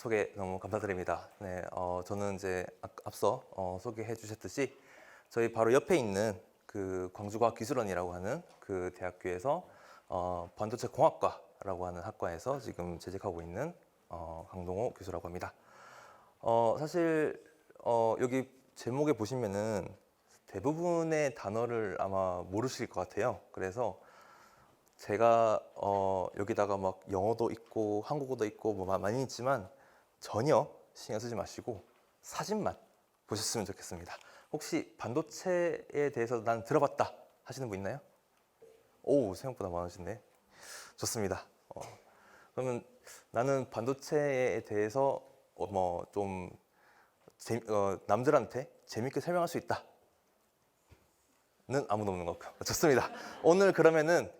소개 너무 감사드립니다. 네, 저는 이제 앞서 소개해 주셨듯이 저희 바로 옆에 있는 그 광주과학기술원이라고 하는 그 대학교에서 반도체 공학과라고 하는 학과에서 지금 재직하고 있는 강동호 교수라고 합니다. 사실 여기 제목에 보시면은 대부분의 단어를 아마 모르실 것 같아요. 그래서 제가 여기다가 막 영어도 있고 한국어도 있고 뭐 많이 있지만 전혀 신경 쓰지 마시고 사진만 보셨으면 좋겠습니다. 혹시 반도체에 대해서 난 들어봤다 하시는 분 있나요? 오, 생각보다 많으신데 좋습니다. 그러면 나는 반도체에 대해서 뭐좀 남들한테 재밌게 설명할 수 있다 는 아무도 없는 것 같고 좋습니다. 오늘 그러면은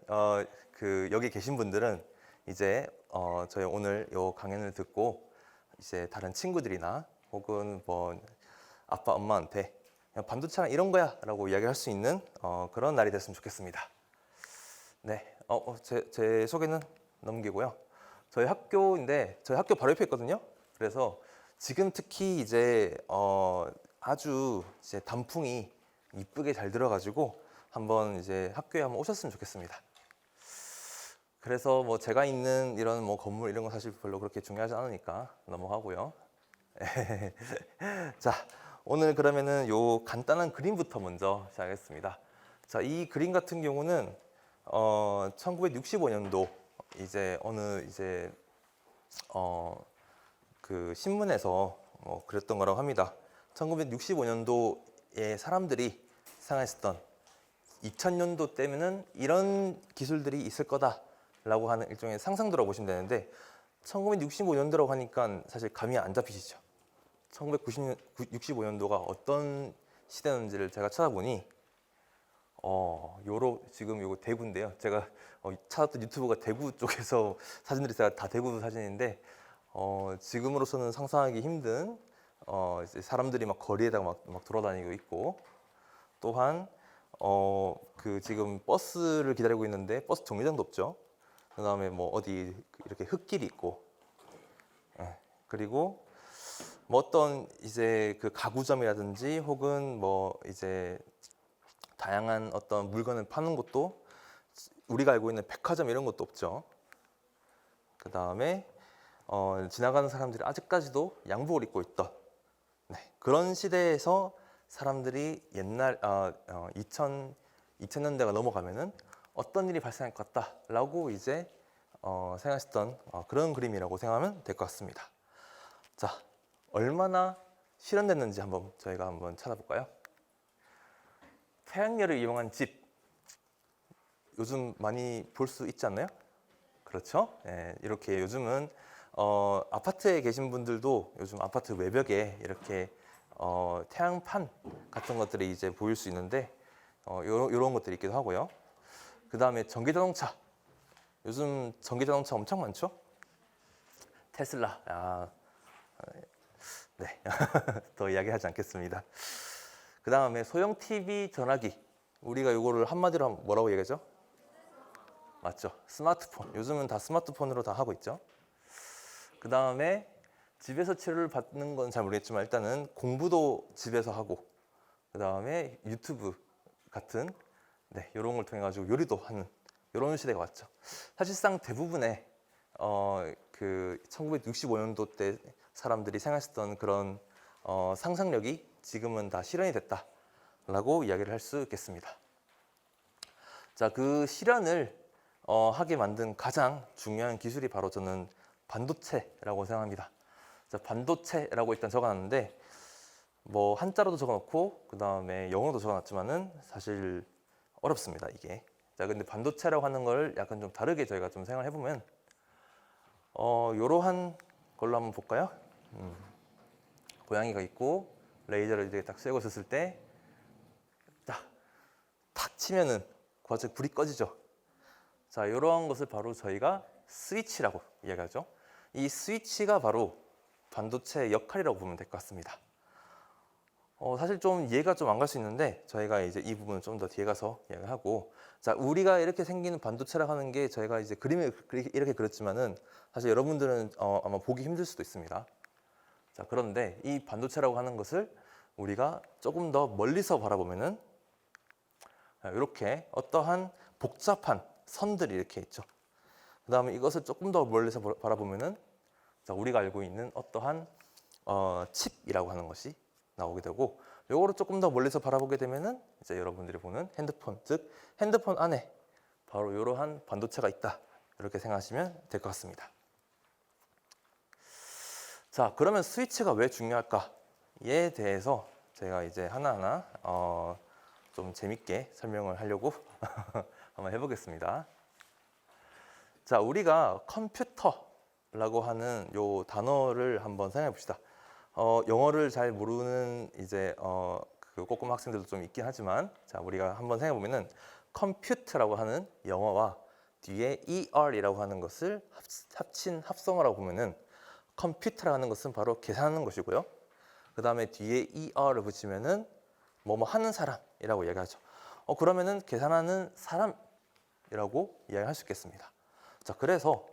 여기 계신 분들은 이제 저희 오늘 요 강연을 듣고 이제 다른 친구들이나 혹은 뭐 아빠 엄마한테 그냥 반도체가 이런 거야라고 이야기할 수 있는 그런 날이 됐으면 좋겠습니다. 네, 제 소개는 넘기고요. 저희 학교인데 저희 학교 바로 옆에 있거든요. 그래서 지금 특히 이제 아주 이제 단풍이 이쁘게 잘 들어가지고 한번 이제 학교에 한번 오셨으면 좋겠습니다. 그래서 뭐 제가 있는 이런 뭐 건물 이런 거 사실 별로 그렇게 중요하지 않으니까 넘어가고요. 자, 오늘 그러면은 요 간단한 그림부터 먼저 시작하겠습니다. 자, 이 그림 같은 경우는 1965년도 이제 어느 이제 그 신문에서 그랬던 거라고 합니다. 1965년도에 사람들이 생각했던 2000년도 때면은 이런 기술들이 있을 거다라고 하는 일종의 상상도라고 보시면 되는데 1965년도라고 하니까 사실 감이 안 잡히시죠. 1965년도가 어떤 시대였는지를 제가 찾아보니 지금 요거 대구인데요. 제가 찾았던 유튜브가 대구 쪽에서 사진들이 다 대구 사진인데 지금으로서는 상상하기 힘든 이제 사람들이 막 거리에다가 막 돌아다니고 있고 또한 그 지금 버스를 기다리고 있는데 버스 정류장도 없죠. 그다음에 뭐 어디 이렇게 흙길이 있고 그리고 뭐 어떤 이제 그 가구점이라든지 혹은 뭐 이제 다양한 어떤 물건을 파는 곳도 우리가 알고 있는 백화점 이런 것도 없죠. 그 다음에 지나가는 사람들이 아직까지도 양복을 입고 있던 그런 시대에서 사람들이 옛날 2000년대가 넘어가면은 어떤 일이 발생할 것 같다라고 이제 생각했던 그런 그림이라고 생각하면 될 것 같습니다. 자, 얼마나 실현됐는지 저희가 한번 찾아볼까요? 태양열을 이용한 집 요즘 많이 볼 수 있지 않나요? 그렇죠? 예, 이렇게 요즘은 아파트에 계신 분들도 요즘 아파트 외벽에 이렇게 태양판 같은 것들이 이제 보일 수 있는데 요런 것들이 있기도 하고요. 그 다음에 전기자동차 요즘 전기자동차 엄청 많죠? 테슬라 네, 더 이야기하지 않겠습니다. 그 다음에 소형 TV 전화기 우리가 요거를 한마디로 하면 뭐라고 얘기하죠? 맞죠? 스마트폰 요즘은 다 스마트폰으로 다 하고 있죠. 그 다음에 집에서 치료를 받는 건 잘 모르겠지만 일단은 공부도 집에서 하고 그 다음에 유튜브 같은 이런 걸 통해 가지고 요리도 하는 이런 시대가 왔죠. 사실상 대부분의 그 1965년도 때 사람들이 생각했던 그런 상상력이 지금은 다 실현이 됐다라고 이야기를 할 수 있겠습니다. 자, 그 실현을 하게 만든 가장 중요한 기술이 바로 저는 반도체라고 생각합니다. 자, 반도체라고 일단 적어놨는데 뭐 한자로도 적어놓고 그 다음에 영어도 적어놨지만은 사실 어렵습니다 이게. 자, 근데 반도체라고 하는 걸 약간 좀 다르게 저희가 좀 생각을 해보면 요러한 걸로 한번 볼까요? 고양이가 있고 레이저를 이제 딱 쐬고 있었을 때 탁 치면은 갑자기 불이 꺼지죠. 자, 이러한 것을 바로 저희가 스위치라고 이야기하죠. 이 스위치가 바로 반도체의 역할이라고 보면 될 것 같습니다. 사실 좀 이해가 좀 안 갈 수 있는데 저희가 이제 이 부분은 좀 더 뒤에 가서 이야기하고 자, 우리가 이렇게 생기는 반도체라고 하는 게 저희가 이제 그림을 이렇게 그렸지만은 사실 여러분들은 아마 보기 힘들 수도 있습니다. 자, 그런데 이 반도체라고 하는 것을 우리가 조금 더 멀리서 바라보면은 이렇게 어떠한 복잡한 선들이 이렇게 있죠. 그 다음에 이것을 조금 더 멀리서 바라보면은 자, 우리가 알고 있는 어떠한 칩이라고 하는 것이 나오게 되고, 요거를 조금 더 멀리서 바라보게 되면은 이제 여러분들이 보는 핸드폰, 즉 핸드폰 안에 바로 이러한 반도체가 있다, 이렇게 생각하시면 될 것 같습니다. 자, 그러면 스위치가 왜 중요할까에 대해서 제가 이제 하나하나 좀 재밌게 설명을 하려고 한번 해보겠습니다. 자, 우리가 컴퓨터라고 하는 요 단어를 한번 생각해 봅시다. 영어를 잘 모르는 이제 그 꼬꼬마 학생들도 좀 있긴 하지만, 자, 우리가 한번 생각해 보면은 컴퓨터라고 하는 영어와 뒤에 er이라고 하는 것을 합친 합성어라고 보면은 컴퓨터라고 하는 것은 바로 계산하는 것이고요. 그 다음에 뒤에 er을 붙이면은 뭐뭐 하는 사람이라고 이야기하죠. 그러면은 계산하는 사람이라고 이야기할 수 있겠습니다. 자, 그래서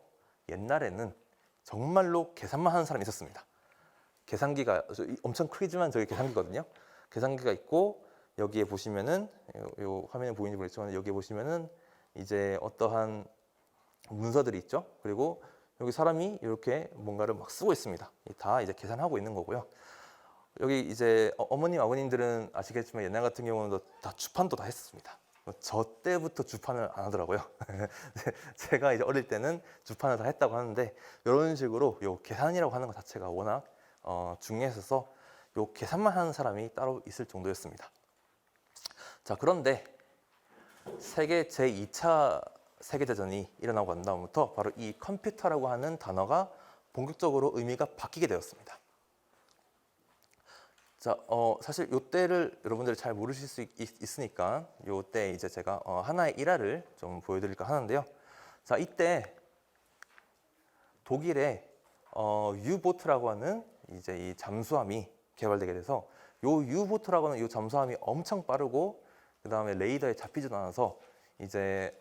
옛날에는 정말로 계산만 하는 사람이 있었습니다. 계산기가 엄청 크지만 저게 계산기거든요. 계산기가 있고 여기에 보시면은 요 화면에 보이는지 모르겠지만 여기에 보시면은 이제 어떠한 문서들이 있죠. 그리고 여기 사람이 이렇게 뭔가를 막 쓰고 있습니다. 다 이제 계산하고 있는 거고요. 여기 이제 어머님, 아버님들은 아시겠지만 옛날 같은 경우는 다 주판도 다 했습니다. 저 때부터 주판을 안 하더라고요. 제가 이제 어릴 때는 주판을 다 했다고 하는데, 이런 식으로 요 계산이라고 하는 것 자체가 워낙 중요해서 요 계산만 하는 사람이 따로 있을 정도였습니다. 자, 그런데 세계 제2차 세계대전이 일어나고 난 다음부터 바로 이 컴퓨터라고 하는 단어가 본격적으로 의미가 바뀌게 되었습니다. 자, 사실 요때를 여러분들이 잘 모르실 수 있으니까 요때 이제 제가 하나의 일화를 좀 보여드릴까 하는데요. 자, 이때 독일의 유보트라고 하는 이제 이 잠수함이 개발되게 돼서, 요 유보트라고 하는 요 잠수함이 엄청 빠르고 그 다음에 레이더에 잡히지도 않아서 이제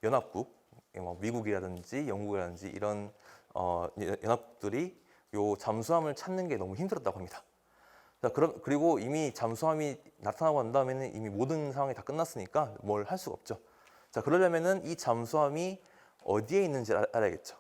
연합국, 미국이라든지 영국이라든지 이런 연합국들이 요 잠수함을 찾는 게 너무 힘들었다고 합니다. 자, 그리고 이미 잠수함이 나타나고 난 다음에는 이미 모든 상황이 다 끝났으니까 뭘 할 수가 없죠. 자, 그러려면은 이 잠수함이 어디에 있는지 알아야겠죠.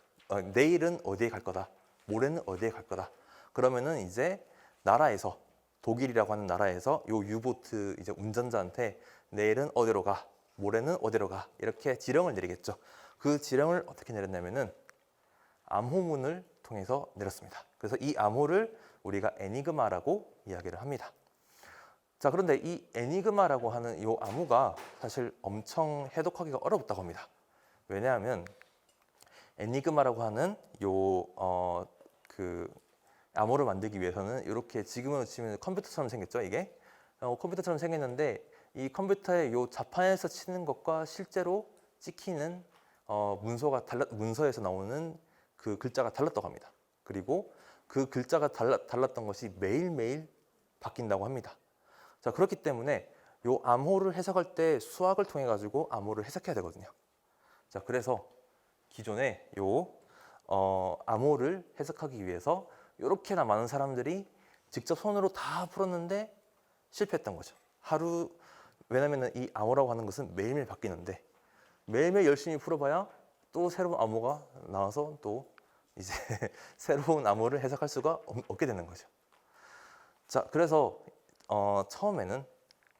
내일은 어디에 갈 거다, 모레는 어디에 갈 거다. 그러면은 이제 나라에서, 독일이라고 하는 나라에서 요 유보트 이제 운전자한테 내일은 어디로 가, 모레는 어디로 가, 이렇게 지령을 내리겠죠. 그 지령을 어떻게 내렸냐면은 암호문을 통해서 내렸습니다. 그래서 이 암호를 우리가 에니그마라고 이야기를 합니다. 자, 그런데 이 에니그마라고 하는 이 암호가 사실 엄청 해독하기가 어렵다고 합니다. 왜냐하면 에니그마라고 하는 그 암호를 만들기 위해서는 이렇게 지금은 치면 컴퓨터처럼 생겼죠. 이게 컴퓨터처럼 생겼는데, 이 컴퓨터의 요 자판에서 치는 것과 실제로 찍히는 문서에서 나오는 그 글자가 달랐다고 합니다. 그리고 그 글자가 달랐던 것이 매일매일 바뀐다고 합니다. 자, 그렇기 때문에 요 암호를 해석할 때 수학을 통해 가지고 암호를 해석해야 되거든요. 자, 그래서 기존에 요 암호를 해석하기 위해서 이렇게나 많은 사람들이 직접 손으로 다 풀었는데 실패했던 거죠. 왜냐면은 이 암호라고 하는 것은 매일매일 바뀌는데, 매일매일 열심히 풀어봐야 또 새로운 암호가 나와서 또 이제 새로운 암호를 해석할 수가 없게 되는 거죠. 자, 그래서 처음에는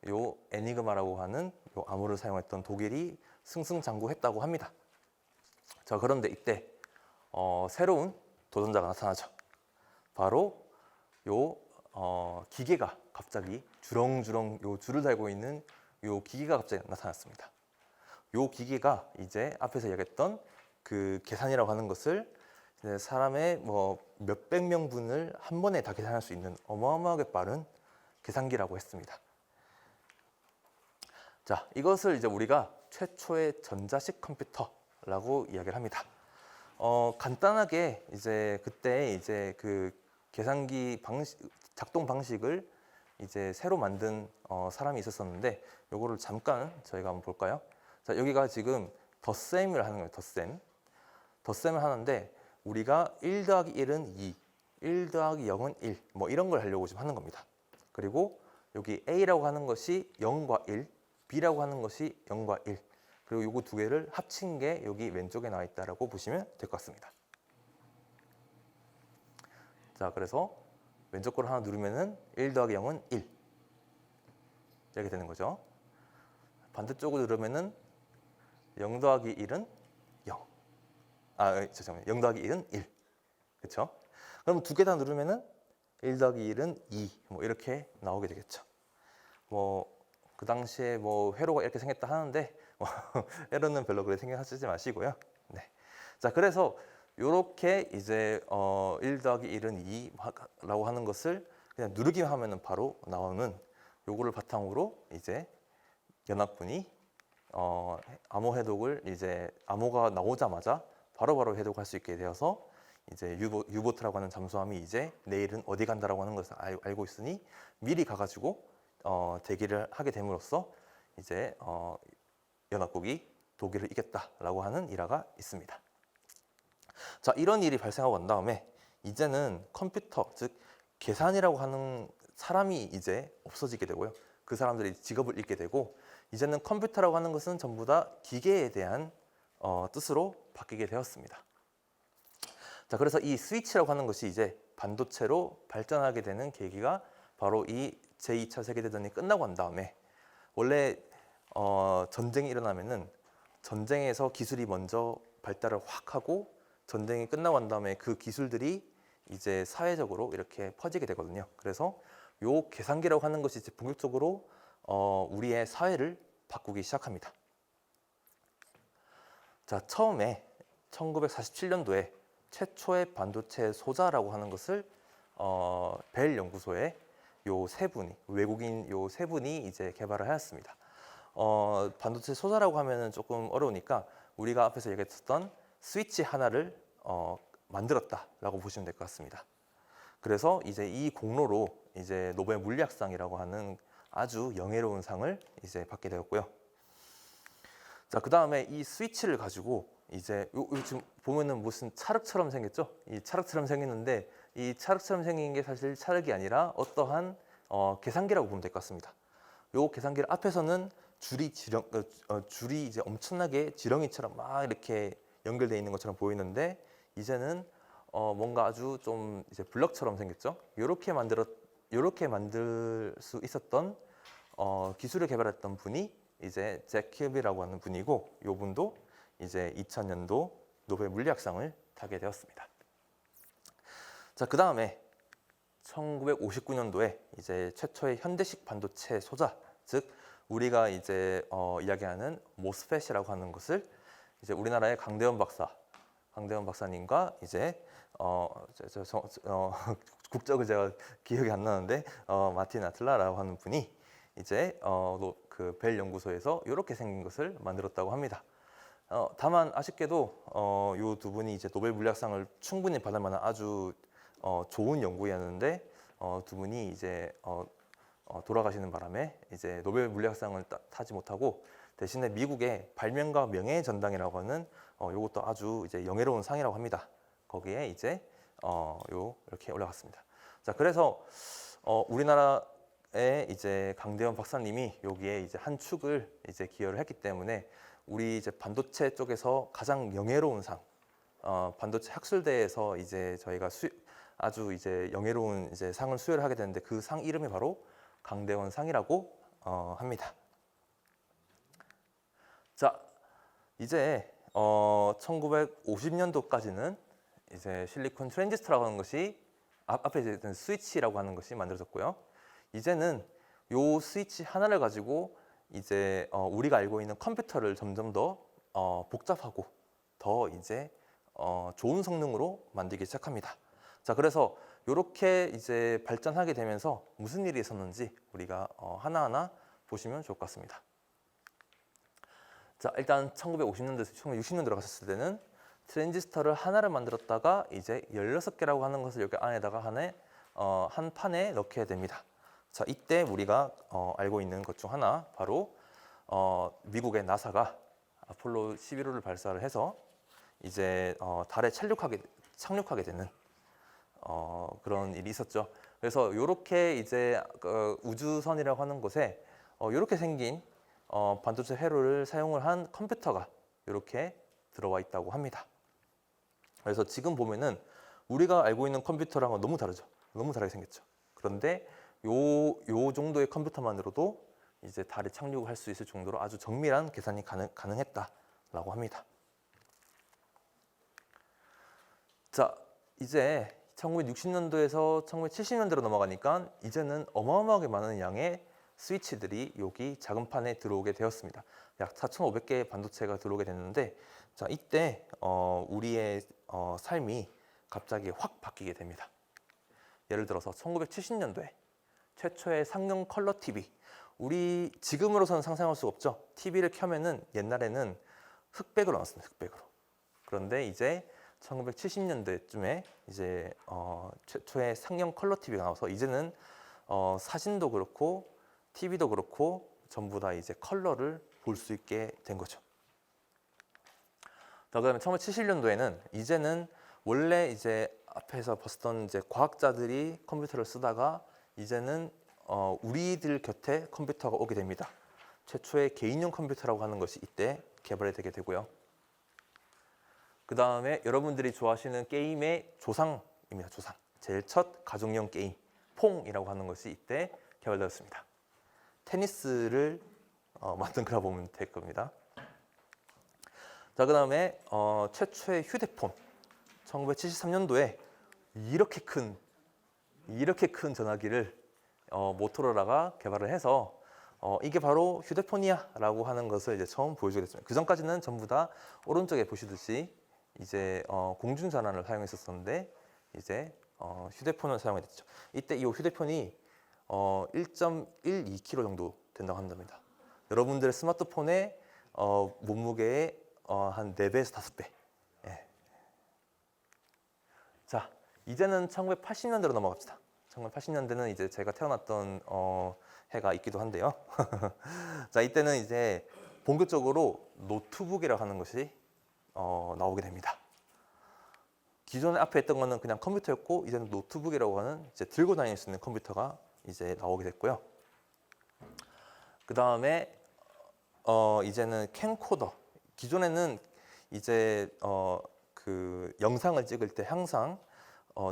요 에니그마라고 하는 요 암호를 사용했던 독일이 승승장구했다고 합니다. 자, 그런데 이때 새로운 도전자가 나타나죠. 바로 요 기계가 갑자기 주렁주렁 요 줄을 달고 있는 요 기계가 갑자기 나타났습니다. 요 기계가 이제 앞에서 이야기했던 그 계산이라고 하는 것을 사람의 뭐 몇백 명분을 한 번에 다 계산할 수 있는 어마어마하게 빠른 계산기라고 했습니다. 자, 이것을 이제 우리가 최초의 전자식 컴퓨터라고 이야기를 합니다. 간단하게 이제 그때 이제 그 계산기 작동 방식을 이제 새로 만든 사람이 있었었는데, 요거를 잠깐 저희가 한번 볼까요? 자, 여기가 지금 덧셈을 하는 거예요. 덧셈을 하는데, 우리가 1 더하기 1은 2, 1 더하기 0은 1, 뭐 이런 걸 하려고 지금 하는 겁니다. 그리고 여기 A라고 하는 것이 0과 1, B라고 하는 것이 0과 1, 그리고 요거 두 개를 합친 게 여기 왼쪽에 나와 있다라고 보시면 될 것 같습니다. 자, 그래서 왼쪽 걸 하나 누르면은 1 더하기 0은 1 이렇게 되는 거죠. 반대쪽을 누르면은 0 더하기 1은 0. 죄송합니다. 0 더하기 1은 1. 그렇죠? 그럼 두 개 다 누르면은 1 더하기 1은 2. 뭐 이렇게 나오게 되겠죠. 뭐 그 당시에 뭐 회로가 이렇게 생겼다 하는데 회로는 별로 그렇게 생각 하시지 마시고요. 네. 자, 그래서 요렇게 이제 1 더하기 1은 2라고 하는 것을 그냥 누르기만 하면은 바로 나오는 요거를 바탕으로 이제 연합분이 암호 해독을 이제 암호가 나오자마자 바로바로 해독할 수 있게 되어서 이제 유보트라고 하는 잠수함이 이제 내일은 어디 간다라고 하는 것을 알고 있으니 미리 가가지고 대기를 하게 됨으로써 이제 연합국이 독일을 이겼다라고 하는 일화가 있습니다. 자, 이런 일이 발생하고 난 다음에 이제는 컴퓨터, 즉 계산이라고 하는 사람이 이제 없어지게 되고요. 그 사람들이 직업을 잃게 되고 이제는 컴퓨터라고 하는 것은 전부 다 기계에 대한 뜻으로 바뀌게 되었습니다. 자, 그래서 이 스위치라고 하는 것이 이제 반도체로 발전하게 되는 계기가 바로 이 제2차 세계대전이 끝나고 난 다음에 원래 전쟁이 일어나면은 전쟁에서 기술이 먼저 발달을 확 하고 전쟁이 끝나고 난 다음에 그 기술들이 이제 사회적으로 이렇게 퍼지게 되거든요. 그래서 요 계산기라고 하는 것이 이제 본격적으로 우리의 사회를 바꾸기 시작합니다. 자, 처음에 1947년도에 최초의 반도체 소자라고 하는 것을 벨 연구소에 요 세 분이, 외국인 요 세 분이 이제 개발을 하였습니다. 반도체 소자라고 하면은 조금 어려우니까 우리가 앞에서 얘기했었던 스위치 하나를 만들었다라고 보시면 될 것 같습니다. 그래서 이제 이 공로로 이제 노벨 물리학상이라고 하는 아주 영예로운 상을 이제 받게 되었고요. 자, 그 다음에 이 스위치를 가지고 이제 요 지금 보면은 무슨 찰흙처럼 생겼죠? 이 찰흙처럼 생겼는데 이 찰흙처럼 생긴 게 사실 찰흙이 아니라 어떠한 계산기라고 보면 될 것 같습니다. 요 계산기를 앞에서는 줄이 이제 엄청나게 지렁이처럼 막 이렇게 연결되어 있는 것처럼 보이는데 이제는 뭔가 아주 좀 이제 블럭처럼 생겼죠. 요렇게 만들 수 있었던 기술을 개발했던 분이 이제 잭 킬비라고 하는 분이고, 요 분도 이제 2000년도 노벨 물리학상을 타게 되었습니다. 자, 그 다음에 1959년도에 이제 최초의 현대식 반도체 소자, 즉 우리가 이제 이야기하는 모스펫이라고 하는 것을 이제 우리나라의 강대원 박사님과 이제 국적을 제가 기억이 안 나는데 마틴 아틀라라고 하는 분이 이제 그 벨 연구소에서 이렇게 생긴 것을 만들었다고 합니다. 다만 아쉽게도 이 두 분이 이제 노벨 물리학상을 충분히 받을 만한 아주 좋은 연구였는데 두 분이 이제 돌아가시는 바람에 이제 노벨 물리학상을 타지 못하고 대신에 미국의 발명가 명예의 전당이라고 하는 이것도 아주 이제 영예로운 상이라고 합니다. 거기에 이제 이렇게 올라갔습니다. 자, 그래서 우리나라의 이제 강대원 박사님이 여기에 이제 한 축을 이제 기여를 했기 때문에 우리 이제 반도체 쪽에서 가장 영예로운 상, 반도체 학술대에서 이제 저희가 아주 이제 영예로운 이제 상을 수여를 하게 되는데 그 상 이름이 바로 강대원 상이라고 합니다. 자, 이제 1950년도까지는 이제 실리콘 트랜지스터라고 하는 것이 앞에 이제 스위치라고 하는 것이 만들어졌고요. 이제는 요 스위치 하나를 가지고 이제 우리가 알고 있는 컴퓨터를 점점 더 복잡하고 더 이제 좋은 성능으로 만들기 시작합니다. 자, 그래서 이렇게 이제 발전하게 되면서 무슨 일이 있었는지 우리가 하나하나 보시면 좋을 것 같습니다. 자, 일단 1950년대에서 1960년대로 들어갔을 때는 트랜지스터를 하나를 만들었다가 이제 16개라고 하는 것을 여기 안에다가 한 판에 넣게 됩니다. 자, 이때 우리가 알고 있는 것 중 하나 바로 미국의 나사가 아폴로 11호를 발사를 해서 이제 달에 착륙하게 되는 그런 일이 있었죠. 그래서 이렇게 이제 우주선이라고 하는 곳에 이렇게 생긴 반도체 회로를 사용을 한 컴퓨터가 이렇게 들어와 있다고 합니다. 그래서 지금 보면은 우리가 알고 있는 컴퓨터랑은 너무 다르죠. 너무 다르게 생겼죠. 그런데 요 정도의 컴퓨터만으로도 이제 달에 착륙을 할 수 있을 정도로 아주 정밀한 계산이 가능했다라고 합니다. 자, 이제 1960년도에서 1970년대로 넘어가니까 이제는 어마어마하게 많은 양의 스위치들이 여기 작은 판에 들어오게 되었습니다. 약 4,500개의 반도체가 들어오게 됐는데, 자, 이때 우리의 삶이 갑자기 확 바뀌게 됩니다. 예를 들어서 1970년도에 최초의 상용 컬러 TV, 우리 지금으로서는 상상할 수가 없죠. TV를 켜면은 옛날에는 흑백으로 나왔습니다. 흑백으로. 그런데 이제 1970년대쯤에 이제 최초의 상용 컬러 TV가 나와서 이제는 사진도 그렇고 TV도 그렇고 전부 다 이제 컬러를 볼 수 있게 된 거죠. 그다음에 1970년도에는 이제는 원래 이제 앞에서 봤던 이제 과학자들이 컴퓨터를 쓰다가 이제는 우리들 곁에 컴퓨터가 오게 됩니다. 최초의 개인용 컴퓨터라고 하는 것이 이때 개발이 되게 되고요. 그 다음에 여러분들이 좋아하시는 게임의 조상입니다. 조상. 제일 첫 가족용 게임, 퐁이라고 하는 것이 이때 개발되었습니다. 테니스를 만든 거라 보면 될 겁니다. 자, 그 다음에 최초의 휴대폰. 1973년도에 이렇게 큰 전화기를 모토로라가 개발을 해서 이게 바로 휴대폰이야 라고 하는 것을 이제 처음 보여주게 됐습니다. 그 전까지는 전부 다 오른쪽에 보시듯이 이제 공중전화를 사용했었는데 이제 휴대폰을 사용했죠. 이때 이 휴대폰이 1.12kg 정도 된다고 한답니다. 여러분들의 스마트폰의 몸무게의 한 4배에서 5배. 예. 자, 이제는 1980년대로 넘어갑시다. 1980년대는 이제 제가 태어났던 해가 있기도 한데요. 자, 이때는 이제 본격적으로 노트북이라고 하는 것이 나오게 됩니다. 기존에 앞에 했던 거는 그냥 컴퓨터였고 이제는 노트북이라고 하는 이제 들고 다닐 수 있는 컴퓨터가 이제 나오게 됐고요. 그 다음에 이제는 캠코더. 기존에는 이제 그 영상을 찍을 때 항상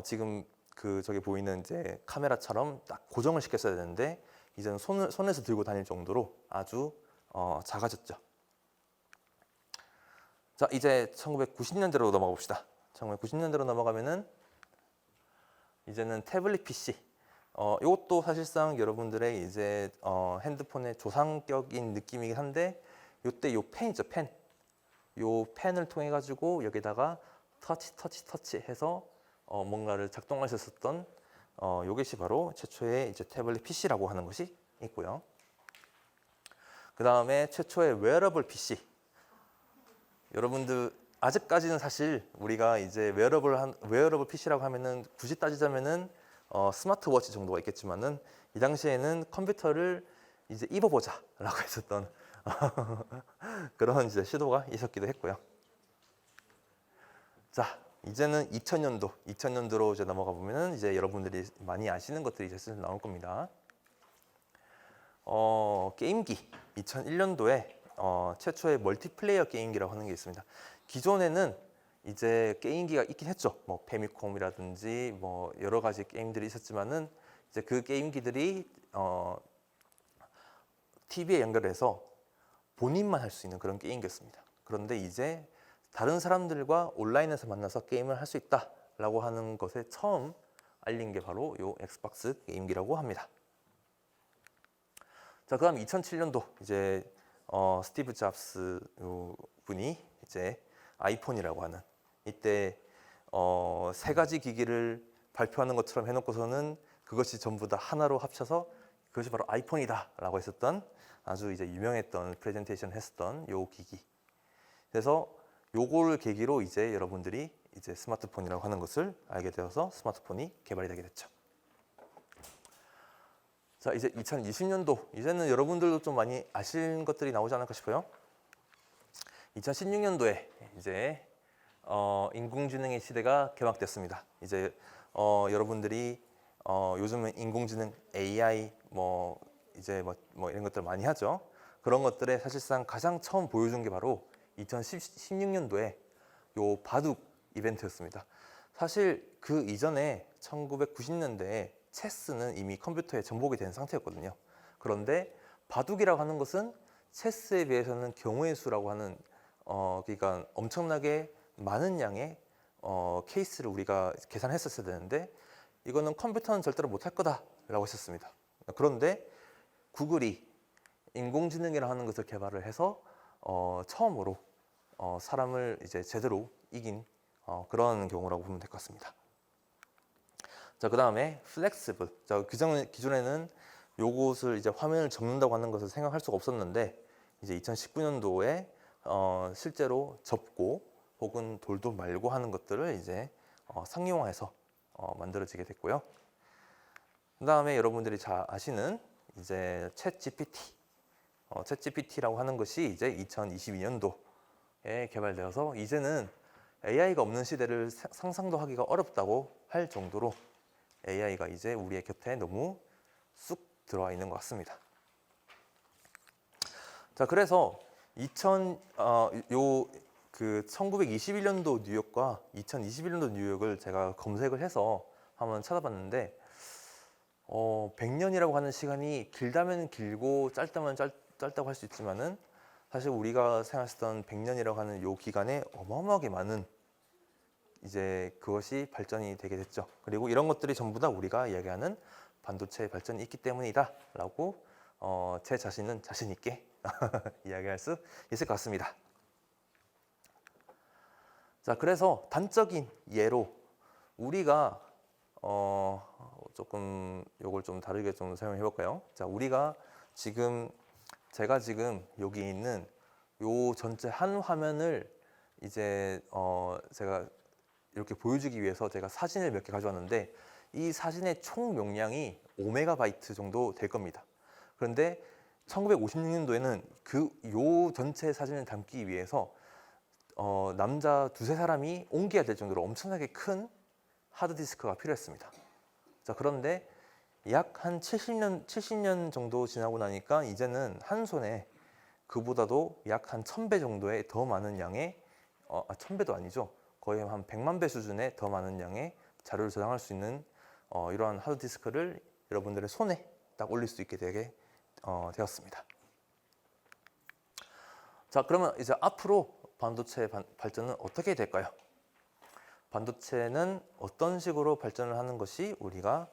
지금 저기 보이는 이제 카메라처럼 딱 고정을 시켰어야 되는데 이제는 손에서 들고 다닐 정도로 아주 작아졌죠. 자, 이제 1990년대로 넘어가 봅시다. 1990년대로 넘어가면은 이제는 태블릿 PC. 이것도 사실상 여러분들의 이제 핸드폰의 조상격인 느낌이긴 한데 이때 요 펜이죠, 펜. 요 펜을 통해 가지고 여기다가 터치 해서 뭔가를 작동할 수 있었던 요것이 바로 최초의 이제 태블릿 PC라고 하는 것이 있고요. 그 다음에 최초의 웨어러블 PC. 여러분들 아직까지는 사실 우리가 이제 웨어러블 PC라고 하면은 굳이 따지자면은 스마트워치 정도가 있겠지만은 이 당시에는 컴퓨터를 이제 입어보자라고 했었던 그런 이제 시도가 있었기도 했고요. 자, 이제는 2000년도로 이제 넘어가 보면은 이제 여러분들이 많이 아시는 것들이 이제 슬슬 나올 겁니다. 게임기 2001년도에 최초의 멀티플레이어 게임기라고 하는 게 있습니다. 기존에는 이제 게임기가 있긴 했죠. 뭐 페미콤이라든지 뭐 여러 가지 게임들이 있었지만은 이제 그 게임기들이 TV에 연결해서 본인만 할 수 있는 그런 게임기였습니다. 그런데 이제 다른 사람들과 온라인에서 만나서 게임을 할 수 있다라고 하는 것에 처음 알린 게 바로 요 엑스박스 게임기라고 합니다. 자, 그다음 2007년도 이제 스티브 잡스 분이 이제 아이폰이라고 하는 이때 세 가지 기기를 발표하는 것처럼 해놓고서는 그것이 전부 다 하나로 합쳐서 그것이 바로 아이폰이다라고 했었던 아주 이제 유명했던 프레젠테이션 했었던 요 기기. 그래서 요거를 계기로 이제 여러분들이 이제 스마트폰이라고 하는 것을 알게 되어서 스마트폰이 개발이 되게 됐죠. 자, 이제 2020년도 이제는 여러분들도 좀 많이 아시는 것들이 나오지 않을까 싶어요. 2016년도에 이제 인공지능의 시대가 개막됐습니다. 이제 여러분들이 요즘은 인공지능 AI 뭐 이런 것들 많이 하죠. 그런 것들에 사실상 가장 처음 보여준 게 바로 2016년도에 요 바둑 이벤트였습니다. 사실 그 이전에 1990년대에 체스는 이미 컴퓨터에 정복이 된 상태였거든요. 그런데 바둑이라고 하는 것은 체스에 비해서는 경우의 수라고 하는 그러니까 엄청나게 많은 양의 케이스를 우리가 계산했었어야 되는데 이거는 컴퓨터는 절대로 못할 거다라고 했었습니다. 그런데 구글이 인공지능이라고 하는 것을 개발을 해서 처음으로 사람을 이제 제대로 이긴 그런 경우라고 보면 될 것 같습니다. 자, 그 다음에 플렉시블. 자, 기존에는 요것을 이제 화면을 접는다고 하는 것을 생각할 수가 없었는데 이제 2019년도에 실제로 접고 혹은 돌도 말고 하는 것들을 이제 상용화해서 만들어지게 됐고요. 그 다음에 여러분들이 잘 아시는 이제 챗 GPT. 챗 GPT라고 하는 것이 이제 2022년도에 개발되어서 이제는 AI가 없는 시대를 상상도 하기가 어렵다고 할 정도로 AI가 이제 우리의 곁에 너무 쑥 들어와 있는 것 같습니다. 자, 그래서 1921년도 뉴욕과 2021년도 뉴욕을 제가 검색을 해서 한번 찾아봤는데 100년이라고 하는 시간이 길다면 길고 짧다면 짧다고 할 수 있지만은 사실 우리가 생각했던 100년이라고 하는 요 기간에 어마어마하게 많은 이제 그것이 발전이 되게 됐죠. 그리고 이런 것들이 전부 다 우리가 이야기하는 반도체 발전이 있기 때문이다라고 제 자신은 자신 있게 이야기할 수 있을 것 같습니다. 자, 그래서 단적인 예로 우리가 조금 요걸 좀 다르게 좀 설명해 볼까요? 자, 우리가 제가 지금 여기 있는 요 전체 한 화면을 이제 제가 이렇게 보여주기 위해서 제가 사진을 몇 개 가져왔는데 이 사진의 총 용량이 5메가바이트 정도 될 겁니다. 그런데 1956년도에는 요 전체 사진을 담기 위해서 남자 두세 사람이 옮겨야 될 정도로 엄청나게 큰 하드디스크가 필요했습니다. 자, 그런데 약 한 70년 정도 지나고 나니까 이제는 한 손에 그보다도 약 한 1000배 정도의 더 많은 양의 1000배도 아니죠. 거의 한 100만 배 수준의 더 많은 양의 자료를 저장할 수 있는 이러한 하드디스크를 여러분들의 손에 딱 올릴 수 있게 되었습니다. 자, 그러면 이제 앞으로 반도체 발전은 어떻게 될까요? 반도체는 어떤 식으로 발전을 하는 것이 우리가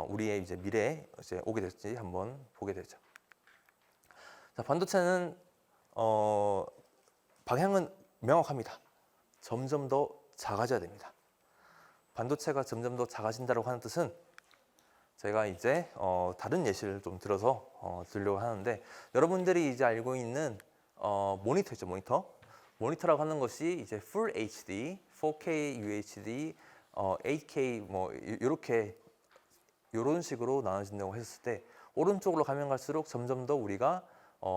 우리의 이제 미래에 이제 오게 될지 한번 보게 되죠. 자, 반도체는 방향은 명확합니다. 점점 더 작아져야 됩니다. 반도체가 점점 더 작아진다고 하는 뜻은 제가 이제 다른 예시를 좀 들어서 들려고 하는데 여러분들이 이제 알고 있는 모니터 있죠, 모니터라고 하는 것이 이제 Full HD, 4K UHD, 8K 뭐 이렇게 이런 식으로 나눠진다고 했을 때 오른쪽으로 가면 갈수록 점점 더 우리가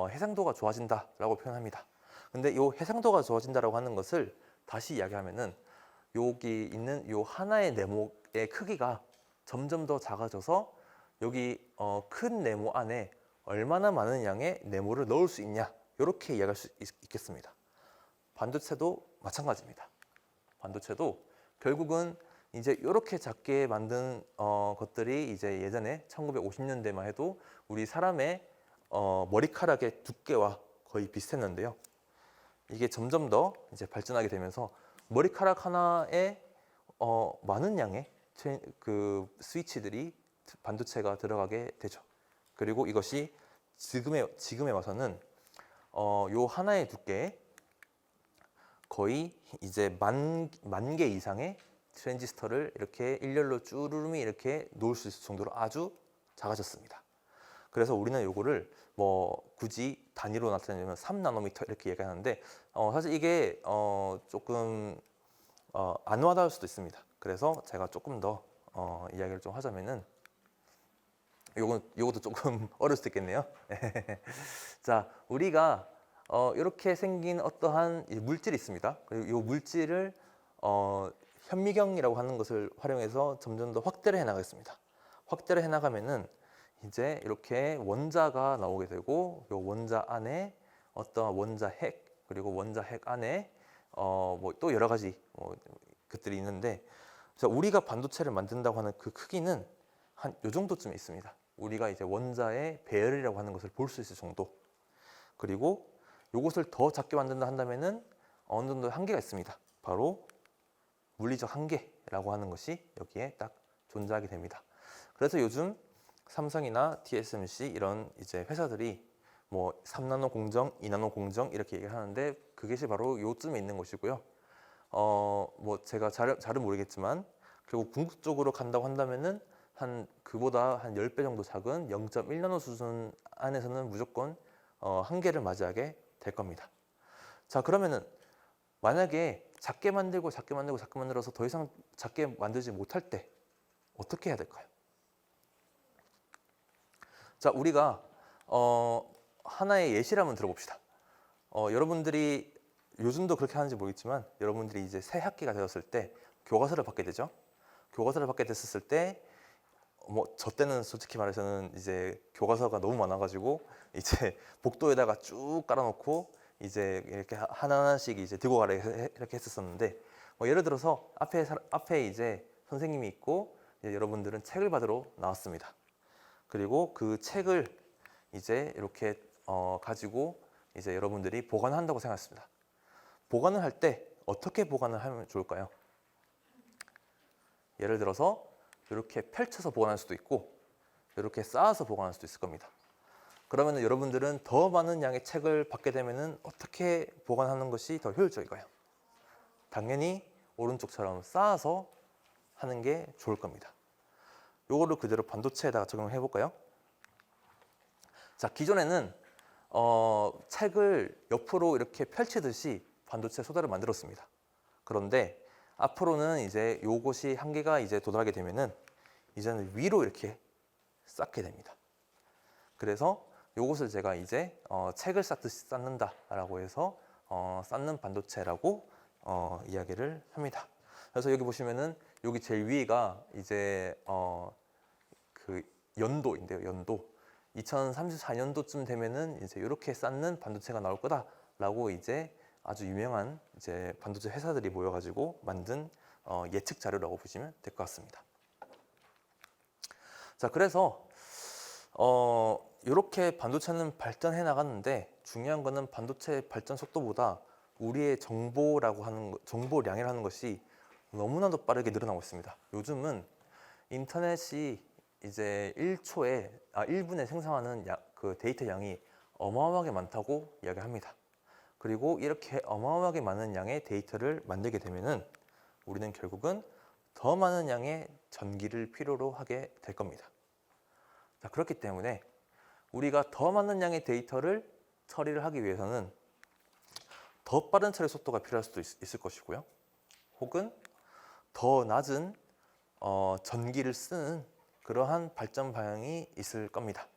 해상도가 좋아진다라고 표현합니다. 근데 이 해상도가 좋아진다라고 하는 것을 다시 이야기하면은 여기 있는 요 하나의 네모의 크기가 점점 더 작아져서 여기 큰 네모 안에 얼마나 많은 양의 네모를 넣을 수 있냐 이렇게 이야기할 수 있겠습니다. 반도체도 마찬가지입니다. 반도체도 결국은 이제 이렇게 작게 만든 것들이 이제 예전에 1950년대만 해도 우리 사람의 머리카락의 두께와 거의 비슷했는데요. 이게 점점 더 이제 발전하게 되면서 머리카락 하나에 많은 양의 그 스위치들이 반도체가 들어가게 되죠. 그리고 이것이 지금에 와서는 요 하나의 두께에 거의 이제 만 개 이상의 트랜지스터를 이렇게 일렬로 쭈루rum이 이렇게 놓을 수 있을 정도로 아주 작아졌습니다. 그래서 우리는 요거를 뭐 굳이 단위로 나타내면 3나노미터 이렇게 얘기하는데 사실 이게 조금 안 와닿을 수도 있습니다. 그래서 제가 조금 더 이야기를 좀 하자면은 요것도 조금 어려울 수도 있겠네요. 자, 우리가 이렇게 생긴 어떠한 물질이 있습니다. 그리고 이 물질을 현미경이라고 하는 것을 활용해서 점점 더 확대를 해 나가겠습니다. 확대를 해 나가면은 이제 이렇게 원자가 나오게 되고 이 원자 안에 어떤 원자 핵 그리고 원자 핵 안에 뭐 또 여러 가지 것들이 있는데 자, 우리가 반도체를 만든다고 하는 그 크기는 한 요 정도쯤에 있습니다. 우리가 이제 원자의 배열이라고 하는 것을 볼 수 있을 정도. 그리고 이것을 더 작게 만든다 한다면은 어느 정도 한계가 있습니다. 바로 물리적 한계라고 하는 것이 여기에 딱 존재하게 됩니다. 그래서 요즘 삼성이나 TSMC 이런 이제 회사들이 뭐 3나노 공정, 2나노 공정 이렇게 얘기를 하는데 그것이 바로 요쯤에 있는 것이고요. 뭐 제가 잘은 모르겠지만 결국 궁극적으로 간다고 한다면은 한 그보다 한 10배 정도 작은 0.1나노 수준 안에서는 무조건 한계를 맞이하게 될 겁니다. 자, 그러면은 만약에 작게 만들고 작게 만들고 작게 만들어서 더 이상 작게 만들지 못할 때 어떻게 해야 될까요? 자, 우리가 하나의 예시를 한번 들어봅시다. 여러분들이 요즘도 그렇게 하는지 모르겠지만 여러분들이 이제 새 학기가 되었을 때 교과서를 받게 되죠. 교과서를 받게 됐을 때 뭐 저 때는 솔직히 말해서는 이제 교과서가 너무 많아가지고 이제 복도에다가 쭉 깔아놓고 이제 이렇게 하나하나씩 이제 들고 가라 이렇게 했었는데 예를 들어서 앞에 이제 선생님이 있고 이제 여러분들은 책을 받으러 나왔습니다. 그리고 그 책을 이제 이렇게 가지고 이제 여러분들이 보관을 한다고 생각했습니다. 보관을 할 때 어떻게 보관을 하면 좋을까요? 예를 들어서 이렇게 펼쳐서 보관할 수도 있고 이렇게 쌓아서 보관할 수도 있을 겁니다. 그러면 여러분들은 더 많은 양의 책을 받게 되면 어떻게 보관하는 것이 더 효율적일까요? 당연히 오른쪽처럼 쌓아서 하는 게 좋을 겁니다. 요거를 그대로 반도체에다가 적용해 볼까요? 자, 기존에는 책을 옆으로 이렇게 펼치듯이 반도체 소다를 만들었습니다. 그런데 앞으로는 이제 요것이 한계가 이제 도달하게 되면은 이제는 위로 이렇게 쌓게 됩니다. 그래서 요것을 제가 이제 책을 쌓듯이 쌓는다라고 해서 쌓는 반도체라고 이야기를 합니다. 그래서 여기 보시면은 여기 제일 위가 이제 그 연도인데요. 연도 2034년도쯤 되면은 이제 이렇게 쌓는 반도체가 나올 거다라고 이제 아주 유명한 이제 반도체 회사들이 모여가지고 만든 예측 자료라고 보시면 될 것 같습니다. 자, 그래서 이렇게 반도체는 발전해 나갔는데 중요한 거는 반도체 발전 속도보다 우리의 정보라고 하는 정보량이라는 것이 너무나도 빠르게 늘어나고 있습니다. 요즘은 인터넷이 이제 1분에 생성하는 그 데이터 양이 어마어마하게 많다고 이야기합니다. 그리고 이렇게 어마어마하게 많은 양의 데이터를 만들게 되면은 우리는 결국은 더 많은 양의 전기를 필요로 하게 될 겁니다. 자, 그렇기 때문에 우리가 더 많은 양의 데이터를 처리를 하기 위해서는 더 빠른 처리 속도가 필요할 수도 있을 것이고요. 혹은 더 낮은 전기를 쓰는 그러한 발전 방향이 있을 겁니다.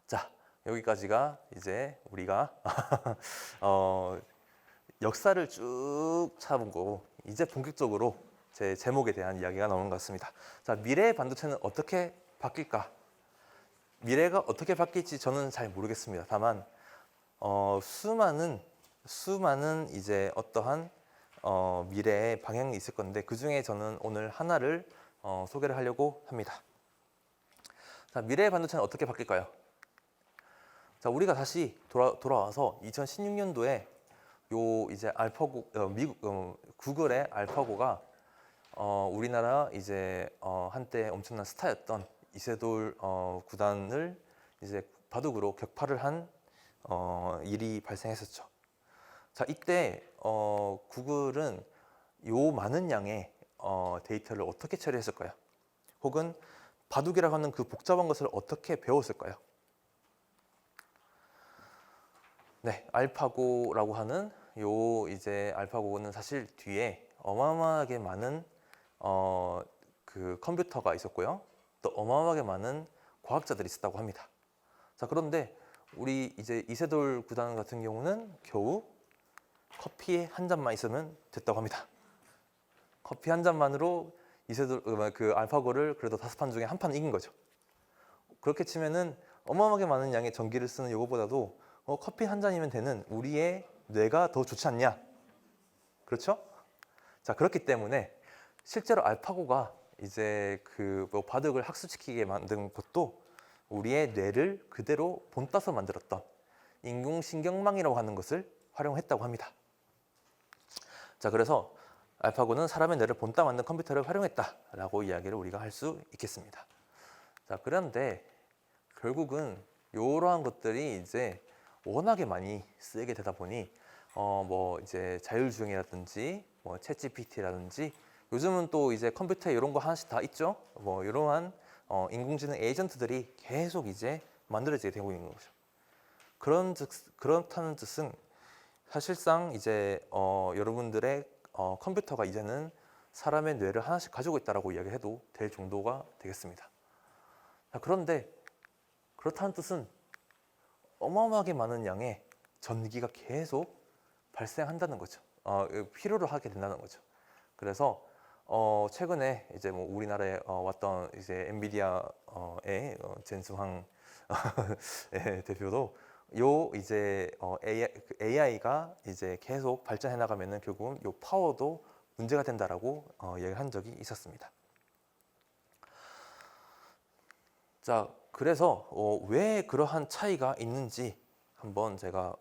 자, 여기까지가 이제 우리가 역사를 쭉 찾아보고 이제 본격적으로 제 제목에 대한 이야기가 나오는 것 같습니다. 자, 미래의 반도체는 어떻게 바뀔까? 미래가 어떻게 바뀔지 저는 잘 모르겠습니다. 다만 수많은 이제 어떠한 미래의 방향이 있을 건데 그 중에 저는 오늘 하나를 소개를 하려고 합니다. 자, 미래의 반도체는 어떻게 바뀔까요? 자, 우리가 다시 돌아와서 2016년도에 요 이제 알파고 구글의 알파고가 우리나라 이제 한때 엄청난 스타였던 이세돌 구단을 이제 바둑으로 격파를 한 일이 발생했었죠. 자, 이때 구글은 요 많은 양의 데이터를 어떻게 처리했을까요? 혹은 바둑이라고 하는 그 복잡한 것을 어떻게 배웠을까요? 네, 알파고라고 하는 요 이제 알파고는 사실 뒤에 어마어마하게 많은 그 컴퓨터가 있었고요. 또 어마어마하게 많은 과학자들이 있었다고 합니다. 자, 그런데 우리 이제 이세돌 구단 같은 경우는 겨우 커피 한 잔만 있으면 됐다고 합니다. 커피 한 잔만으로 그 알파고를 그래도 5판 중에 한 판 이긴 거죠. 그렇게 치면은 어마어마하게 많은 양의 전기를 쓰는 요거보다도 커피 한 잔이면 되는 우리의 뇌가 더 좋지 않냐? 그렇죠? 자, 그렇기 때문에 실제로 알파고가 이제 뭐 바둑을 학습시키게 만든 것도 우리의 뇌를 그대로 본따서 만들었던 인공신경망이라고 하는 것을 활용했다고 합니다. 자, 그래서 알파고는 사람의 뇌를 본따 만든 컴퓨터를 활용했다라고 이야기를 우리가 할 수 있겠습니다. 자, 그런데 결국은 이러한 것들이 이제 워낙에 많이 쓰이게 되다 보니 뭐 이제 자율주행이라든지 뭐 챗GPT라든지 요즘은 또 이제 컴퓨터에 이런 거 하나씩 다 있죠. 뭐 이러한 인공지능 에이전트들이 계속 이제 만들어지게 되고 있는 거죠. 그렇다는 뜻은 사실상 이제 여러분들의 컴퓨터가 이제는 사람의 뇌를 하나씩 가지고 있다라고 이야기해도 될 정도가 되겠습니다. 자, 그런데 그렇다는 뜻은 어마어마하게 많은 양의 전기가 계속 발생한다는 거죠. 필요로 하게 된다는 거죠. 그래서 최근에 이제 뭐 우리나라에 왔던 이제 엔비디아의 젠스황 대표도 요 이제 AI가 이제 계속 발전해 나가면은 결국은 요 파워도 문제가 된다라고 얘기한 적이 있었습니다. 자, 그래서 왜 그러한 차이가 있는지 한번 제가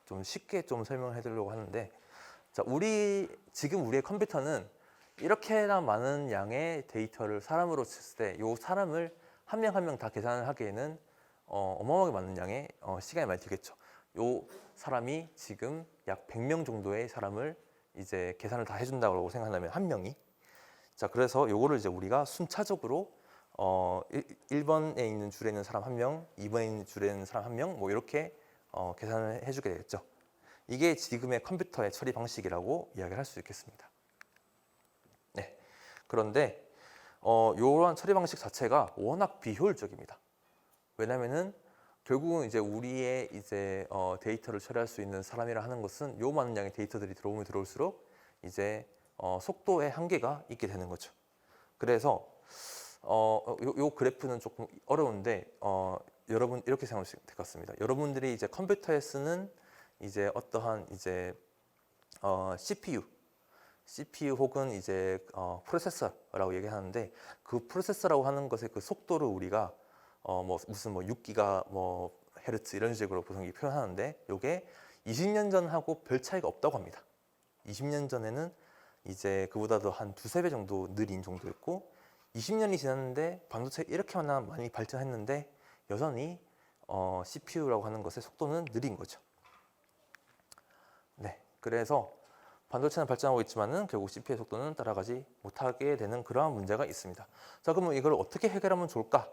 좀 쉽게 좀 설명해 드리려고 하는데, 자, 지금 우리의 컴퓨터는 이렇게나 많은 양의 데이터를 사람으로 쳤을 때 이 사람을 한 명 한 명 다 계산을 하기에는 어마어마하게 많은 양의 시간이 많이 들겠죠. 이 사람이 지금 약 100명 정도의 사람을 이제 계산을 다 해준다고 생각하면 한 명이, 자, 그래서 요거를 이제 우리가 순차적으로 1번에 있는 줄에 있는 사람 한 명, 2번에 있는 줄에 있는 사람 한 명, 뭐 이렇게 계산을 해주게 되겠죠. 이게 지금의 컴퓨터의 처리 방식이라고 이야기를 할 수 있겠습니다. 네. 그런데 이러한 처리 방식 자체가 워낙 비효율적입니다. 왜냐면은 결국은 이제 우리의 이제 데이터를 처리할 수 있는 사람이라 하는 것은 요 많은 양의 데이터들이 들어오면 들어올수록 이제 속도의 한계가 있게 되는 거죠. 그래서 요 그래프는 조금 어려운데 여러분 이렇게 생각하시면 될 것 같습니다. 여러분들이 이제 컴퓨터에 쓰는 이제 어떠한 이제 CPU 혹은 이제 프로세서라고 얘기하는데, 그 프로세서라고 하는 것의 그 속도를 우리가 뭐 무슨 뭐 6기가 뭐 헤르츠 이런 식으로 보통 표현하는데, 이게 20년 전하고 별 차이가 없다고 합니다. 20년 전에는 이제 그보다도 한 2~3배 정도 느린 정도였고, 20년이 지났는데 반도체 이렇게 많이 발전했는데 여전히 CPU라고 하는 것의 속도는 느린 거죠. 네, 그래서 반도체는 발전하고 있지만은 결국 CPU의 속도는 따라가지 못하게 되는 그러한 문제가 있습니다. 자, 그러면 이걸 어떻게 해결하면 좋을까?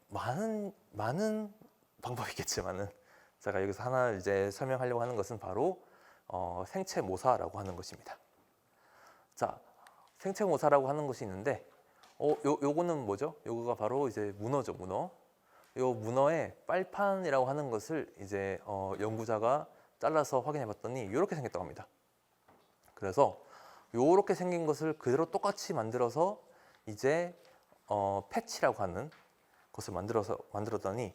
많은 방법이 있겠지만은 제가 여기서 하나 이제 설명하려고 하는 것은 바로 생체 모사라고 하는 것입니다. 자, 생체 모사라고 하는 것이 있는데, 요거는 뭐죠? 요거가 바로 이제 문어죠, 문어. 요 문어의 빨판이라고 하는 것을 이제 연구자가 잘라서 확인해 봤더니 이렇게 생겼다고 합니다. 그래서 요렇게 생긴 것을 그대로 똑같이 만들어서 이제 패치라고 하는 것을 만들었더니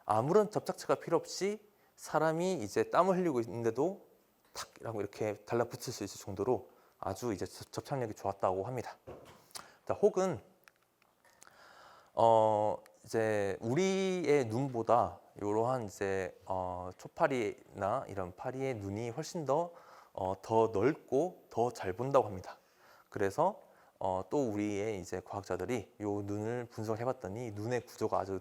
아무런 접착제가 필요 없이 사람이 이제 땀을 흘리고 있는데도 탁 이렇게 달라붙을 수 있을 정도로 아주 이제 접착력이 좋았다고 합니다. 자, 혹은 이제 우리의 눈보다 이러한 이제 초파리나 이런 파리의 눈이 훨씬 더 넓고 더 잘 본다고 합니다. 그래서 또 우리의 이제 과학자들이 이 눈을 분석해봤더니 눈의 구조가 아주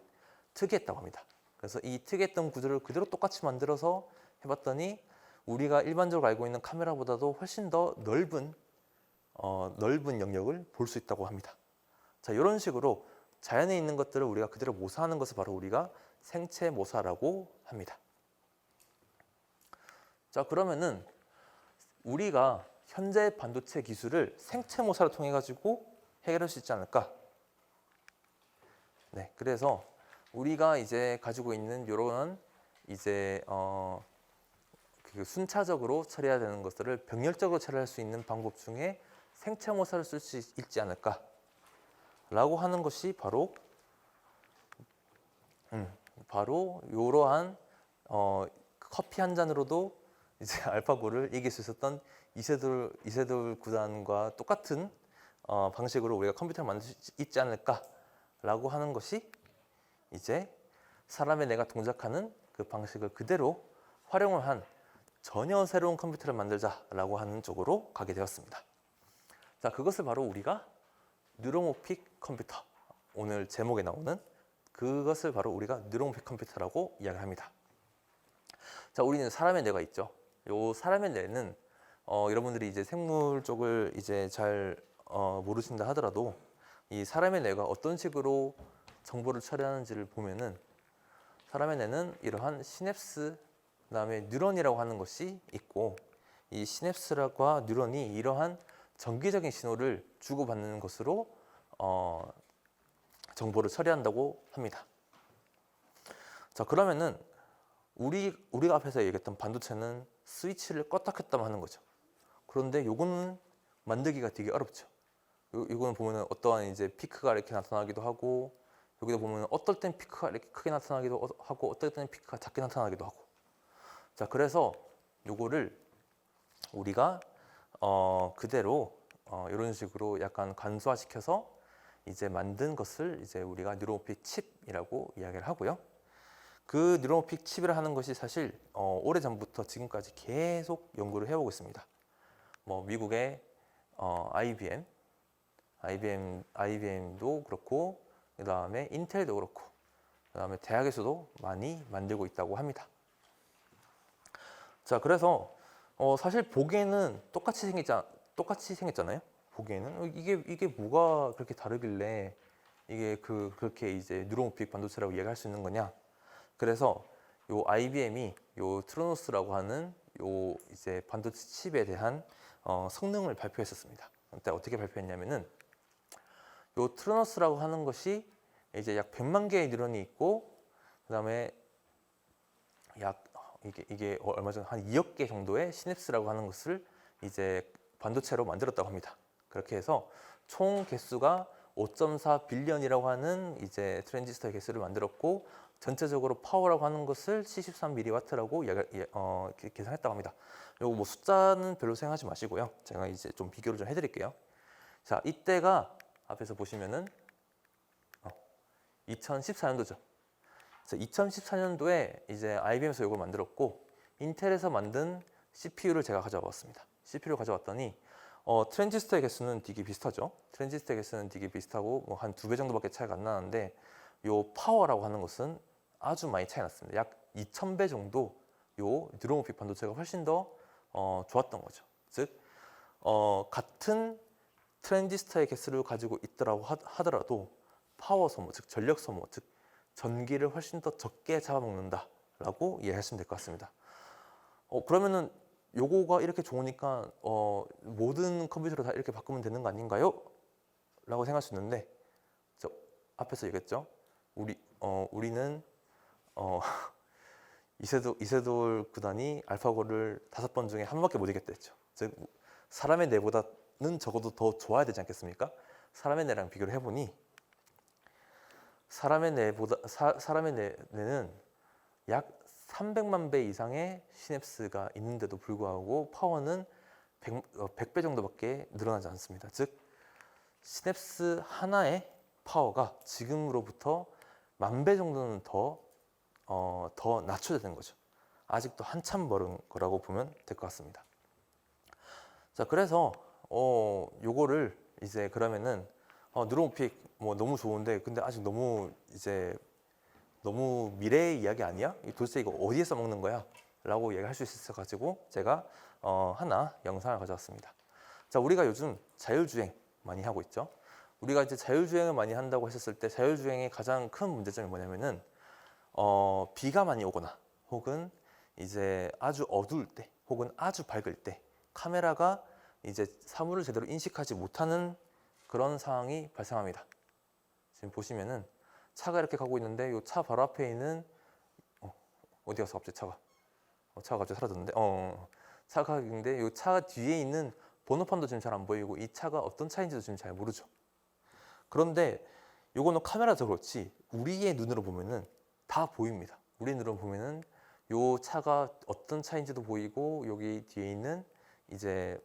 특이했다고 합니다. 그래서 이 특이했던 구조를 그대로 똑같이 만들어서 해봤더니 우리가 일반적으로 알고 있는 카메라보다도 훨씬 더 넓은 영역을 볼 수 있다고 합니다. 자, 이런 식으로 자연에 있는 것들을 우리가 그대로 모사하는 것을 바로 우리가 생체 모사라고 합니다. 자, 그러면은 우리가 현재 반도체 기술을 생체 모사를 통해 가지고 해결할 수 있지 않을까? 네, 그래서 우리가 이제 가지고 있는 이런 이제 순차적으로 처리해야 되는 것들을 병렬적으로 처리할 수 있는 방법 중에 생체모사를 쓸 수 있지 않을까라고 하는 것이 바로 이러한 커피 한 잔으로도 이제 알파고를 이길 수 있었던 이세돌 구단과 똑같은 방식으로 우리가 컴퓨터를 만들 수 있지 않을까라고 하는 것이 이제 사람의 뇌가 동작하는 그 방식을 그대로 활용을 한 전혀 새로운 컴퓨터를 만들자라고 하는 쪽으로 가게 되었습니다. 자, 그것을 바로 우리가 뉴로모픽 컴퓨터, 오늘 제목에 나오는 그것을 바로 우리가 뉴로모픽 컴퓨터라고 이야기합니다. 자, 우리는 사람의 뇌가 있죠. 요 사람의 뇌는 여러분들이 이제 생물 쪽을 이제 잘 모르신다 하더라도 이 사람의 뇌가 어떤 식으로 정보를 처리하는지를 보면은 사람의 뇌는 이러한 시냅스, 그다음에 뉴런이라고 하는 것이 있고, 이 시냅스와 뉴런이 이러한 정기적인 신호를 주고받는 것으로 정보를 처리한다고 합니다. 자, 그러면은 우리가 앞에서 얘기했던 반도체는 스위치를 껐다 켰다 하는 거죠. 그런데 요거는 만들기가 되게 어렵죠. 이거는 보면은 어떠한 이제 피크가 이렇게 나타나기도 하고, 여기도 보면 어떨 땐 피크가 이렇게 크게 나타나기도 하고, 어떨 때는 피크가 작게 나타나기도 하고. 자, 그래서 요거를 우리가 그대로 이런 식으로 약간 간소화시켜서 이제 만든 것을 이제 우리가 뉴로모픽 칩이라고 이야기를 하고요. 그 뉴로모픽 칩이라 하는 것이 사실 오래전부터 지금까지 계속 연구를 해오고 있습니다. 뭐 미국의 IBM도 그렇고, 그 다음에 인텔도 그렇고, 그 다음에 대학에서도 많이 만들고 있다고 합니다. 자, 그래서 사실 보기에는 똑같이 생겼잖아요. 보기에는 이게 뭐가 그렇게 다르길래 이게 그렇게 이제 뉴로모픽 반도체라고 이야기할 수 있는 거냐? 그래서 요 IBM이 요 트로노스라고 하는 요 이제 반도체 칩에 대한 성능을 발표했었습니다. 그때 어떻게 발표했냐면은 요 트로노스라고 하는 것이 이제 약 100만 개의 뉴런이 있고, 그다음에 약 이게 얼마 전 한 2억 개 정도의 시냅스라고 하는 것을 이제 반도체로 만들었다고 합니다. 그렇게 해서 총 개수가 5.4 빌리언이라고 하는 이제 트랜지스터 개수를 만들었고, 전체적으로 파워라고 하는 것을 73mW라고 계산했다고 합니다. 요거 뭐 숫자는 별로 생각하지 마시고요. 제가 이제 좀 비교를 좀 해드릴게요. 자, 이때가 앞에서 보시면은 2014년도죠. 2014년도에 이제 IBM에서 이걸 만들었고, 인텔에서 만든 CPU를 제가 가져와 봤습니다. CPU를 가져왔더니 트랜지스터의 개수는 되게 비슷하죠. 트랜지스터의 개수는 되게 비슷하고 뭐 한 2배 정도밖에 차이가 안 나는데, 요 파워라고 하는 것은 아주 많이 차이 났습니다. 약 2000배 정도 요 뉴로모픽 반도체가 훨씬 더 좋았던 거죠. 즉 같은 트랜지스터의 개수를 가지고 있더라고 하더라도 파워 소모, 즉 전력 소모, 즉 전기를 훨씬 더 적게 잡아먹는다라고 이해하시면 될 것 같습니다. 그러면은 요거가 이렇게 좋으니까 모든 컴퓨터로 다 이렇게 바꾸면 되는 거 아닌가요? 라고 생각할 수 있는데, 저 앞에서 얘기했죠. 우리는 이세돌 구단이 알파고를 5번 중에 1번밖에 못 이겼다 했죠. 즉 사람의 뇌보다는 적어도 더 좋아야 되지 않겠습니까? 사람의 뇌랑 비교를 해보니 사람의 뇌는 약 300만 배 이상의 시냅스가 있는데도 불구하고 파워는 100배 정도밖에 늘어나지 않습니다. 즉 시냅스 하나의 파워가 지금으로부터 10,000배 정도는 더 낮춰지는 거죠. 아직도 한참 멀은 거라고 보면 될 것 같습니다. 자, 그래서 요거를 이제 그러면은 뉴로모픽 뭐 너무 좋은데, 근데 아직 너무 미래의 이야기 아니야? 도대체 이거 어디에 써먹는 거야? 라고 얘기할 수 있어가지고 제가 하나 영상을 가져왔습니다. 자, 우리가 요즘 자율주행 많이 하고 있죠. 우리가 이제 자율주행을 많이 한다고 했었을 때 자율주행의 가장 큰 문제점이 뭐냐면은 비가 많이 오거나, 혹은 이제 아주 어두울 때, 혹은 아주 밝을 때 카메라가 이제 사물을 제대로 인식하지 못하는 그런 상황이 발생합니다. 지금 보시면은 차가 이렇게 가고 있는데 이 차 바로 앞에 있는 어디 갔어 갑자기 차가? 차가 갑자기 사라졌는데, 차가 있는데 이 차 뒤에 있는 번호판도 지금 잘 안 보이고 이 차가 어떤 차인지도 지금 잘 모르죠. 그런데 요거는 카메라도 그렇지 우리의 눈으로 보면은 다 보입니다. 우리의 눈으로 보면은 요 차가 어떤 차인지도 보이고 여기 뒤에 있는 이제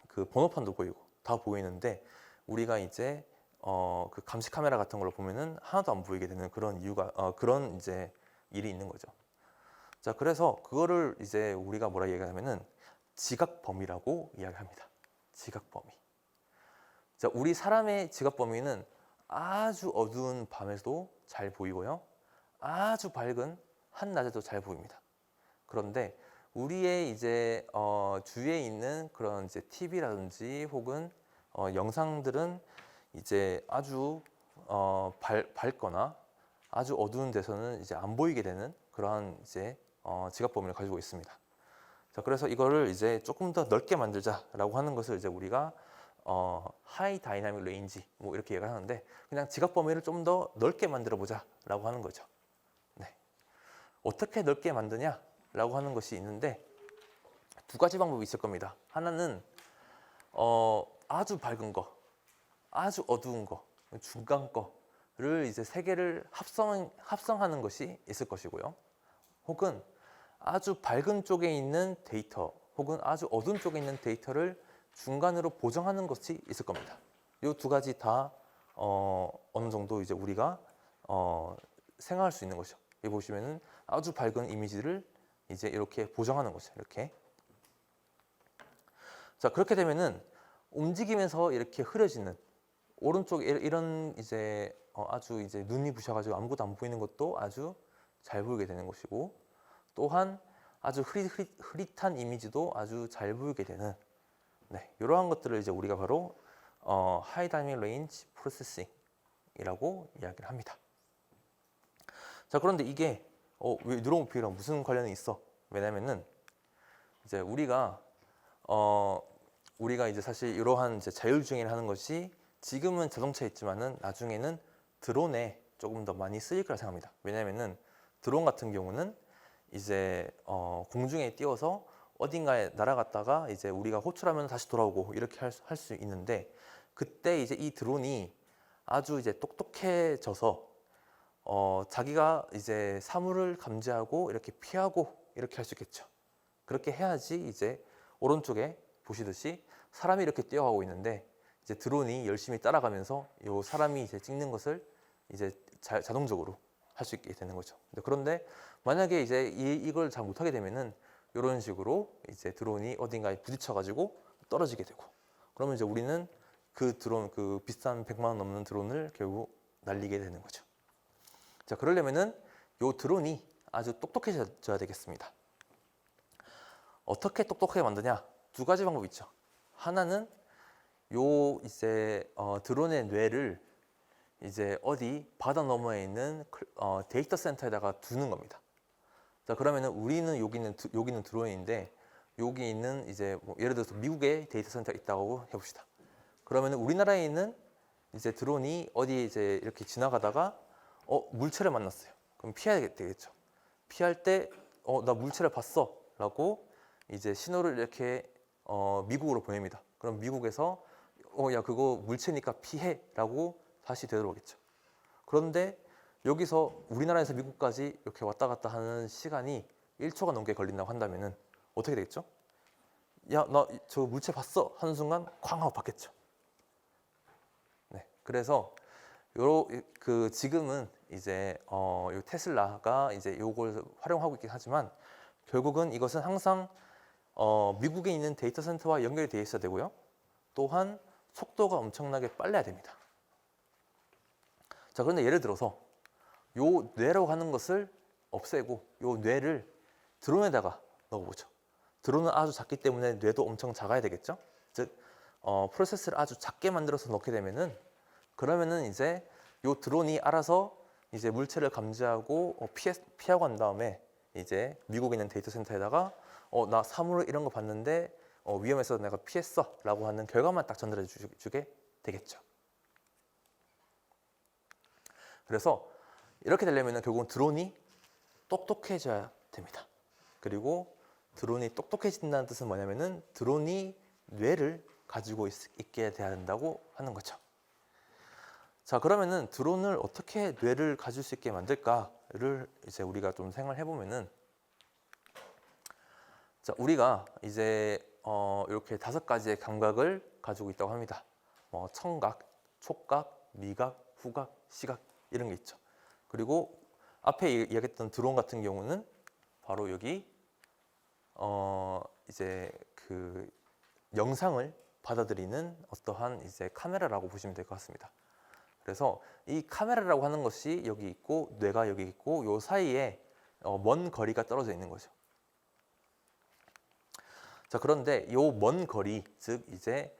그 번호판도 보이고 다 보이는데 우리가 이제 그 감시 카메라 같은 걸로 보면은 하나도 안 보이게 되는 그런 이유가 그런 이제 일이 있는 거죠. 자, 그래서 그거를 이제 우리가 뭐라 얘기하냐면은 지각 범위라고 이야기합니다. 지각 범위. 자, 우리 사람의 지각 범위는 아주 어두운 밤에도 잘 보이고요. 아주 밝은 한낮에도 잘 보입니다. 그런데 우리의 이제 주위에 있는 그런 이제 TV라든지 혹은 영상들은 이제 아주 밝거나 아주 어두운 데서는 이제 안 보이게 되는 그러한 이제 지각 범위를 가지고 있습니다. 자, 그래서 이거를 이제 조금 더 넓게 만들자라고 하는 것을 이제 우리가 하이 다이나믹 레인지 뭐 이렇게 얘기를 하는데 그냥 지각 범위를 좀 더 넓게 만들어 보자라고 하는 거죠. 네. 어떻게 넓게 만드냐라고 하는 것이 있는데 두 가지 방법이 있을 겁니다. 하나는 아주 밝은 거, 아주 어두운 거, 중간 거를 이제 세 개를 합성하는 것이 있을 것이고요. 혹은 아주 밝은 쪽에 있는 데이터 혹은 아주 어두운 쪽에 있는 데이터를 중간으로 보정하는 것이 있을 겁니다. 이 두 가지 다 어느 정도 이제 우리가 생각할 수 있는 것이죠. 여기 보시면은 아주 밝은 이미지를 이제 이렇게 보정하는 거죠. 이렇게. 자, 그렇게 되면은 움직이면서 이렇게 흐려지는 오른쪽에 이런 이제 아주 이제 눈이 부셔가지고 아무것도 안 보이는 것도 아주 잘 보이게 되는 것이고 또한 아주 흐릿한 이미지도 아주 잘 보이게 되는 네, 이러한 것들을 이제 우리가 바로 하이 다이나믹 레인지 프로세싱이라고 이야기를 합니다. 자, 그런데 이게 왜 뉴로모피랑 무슨 관련이 있어? 왜냐면은 이제 우리가 이제 사실 이러한 이제 자율주행을 하는 것이 지금은 자동차에 있지만은 나중에는 드론에 조금 더 많이 쓰일 거라 생각합니다. 왜냐면은 드론 같은 경우는 이제 공중에 띄워서 어딘가에 날아갔다가 이제 우리가 호출하면 다시 돌아오고 이렇게 할 수 있는데 그때 이제 이 드론이 아주 이제 똑똑해져서 자기가 이제 사물을 감지하고 이렇게 피하고 이렇게 할 수 있겠죠. 그렇게 해야지 이제 오른쪽에 보시듯이 사람이 이렇게 뛰어가고 있는데 이제 드론이 열심히 따라가면서 이 사람이 이제 찍는 것을 이제 자동적으로 할 수 있게 되는 거죠. 그런데 만약에 이제 이걸 잘 못하게 되면은 이런 식으로 이제 드론이 어딘가에 부딪혀가지고 떨어지게 되고 그러면 이제 우리는 그 드론 그 비싼 100만 원 넘는 드론을 결국 날리게 되는 거죠. 자, 그러려면은 이 드론이 아주 똑똑해져야 되겠습니다. 어떻게 똑똑하게 만드냐? 두 가지 방법이 있죠. 하나는 요 이제 드론의 뇌를 이제 어디 바다 너머에 있는 데이터 센터에다가 두는 겁니다. 자, 그러면은 우리는 여기는 드론인데 여기 있는 이제 뭐 예를 들어서 미국에 데이터 센터가 있다고 해봅시다. 그러면은 우리나라에 있는 이제 드론이 어디 이제 이렇게 지나가다가 물체를 만났어요. 그럼 피해야 되겠죠. 피할 때 나 물체를 봤어라고 이제 신호를 이렇게 미국으로 보냅니다. 그럼 미국에서 야 그거 물체니까 피해라고 다시 되돌아오겠죠. 그런데 여기서 우리나라에서 미국까지 이렇게 왔다 갔다 하는 시간이 1초가 넘게 걸린다고 한다면은 어떻게 되겠죠? 야, 나 저 물체 봤어 하는 순간 쾅 하고 봤겠죠. 네, 그래서 지금은 이제 요 테슬라가 이제 요걸 활용하고 있긴 하지만 결국은 이것은 항상 미국에 있는 데이터 센터와 연결이 되어 있어야 되고요. 또한 속도가 엄청나게 빨라야 됩니다. 자, 그런데 예를 들어서 요 뇌라고 하는 것을 없애고 요 뇌를 드론에다가 넣어보죠. 드론은 아주 작기 때문에 뇌도 엄청 작아야 되겠죠. 즉 프로세스를 아주 작게 만들어서 넣게 되면은 그러면은 이제 요 드론이 알아서 이제 물체를 감지하고 피하고 한 다음에 이제 미국에 있는 데이터 센터에다가 나 사물을 이런 거 봤는데 위험해서 내가 피했어 라고 하는 결과만 딱 전달해 주게 되겠죠. 그래서 이렇게 되려면 결국은 드론이 똑똑해져야 됩니다. 그리고 드론이 똑똑해진다는 뜻은 뭐냐면은 드론이 뇌를 가지고 있게 돼야 된다고 하는 거죠. 자, 그러면은 드론을 어떻게 뇌를 가질 수 있게 만들까를 이제 우리가 좀 생각을 해보면은, 자, 우리가 이제 이렇게 5가지의 감각을 가지고 있다고 합니다. 청각, 촉각, 미각, 후각, 시각 이런 게 있죠. 그리고 앞에 이야기했던 드론 같은 경우는 바로 여기 이제 그 영상을 받아들이는 어떠한 이제 카메라라고 보시면 될 것 같습니다. 그래서 이 카메라라고 하는 것이 여기 있고 뇌가 여기 있고 요 사이에 먼 거리가 떨어져 있는 거죠. 자, 그런데 요 먼 거리, 즉 이제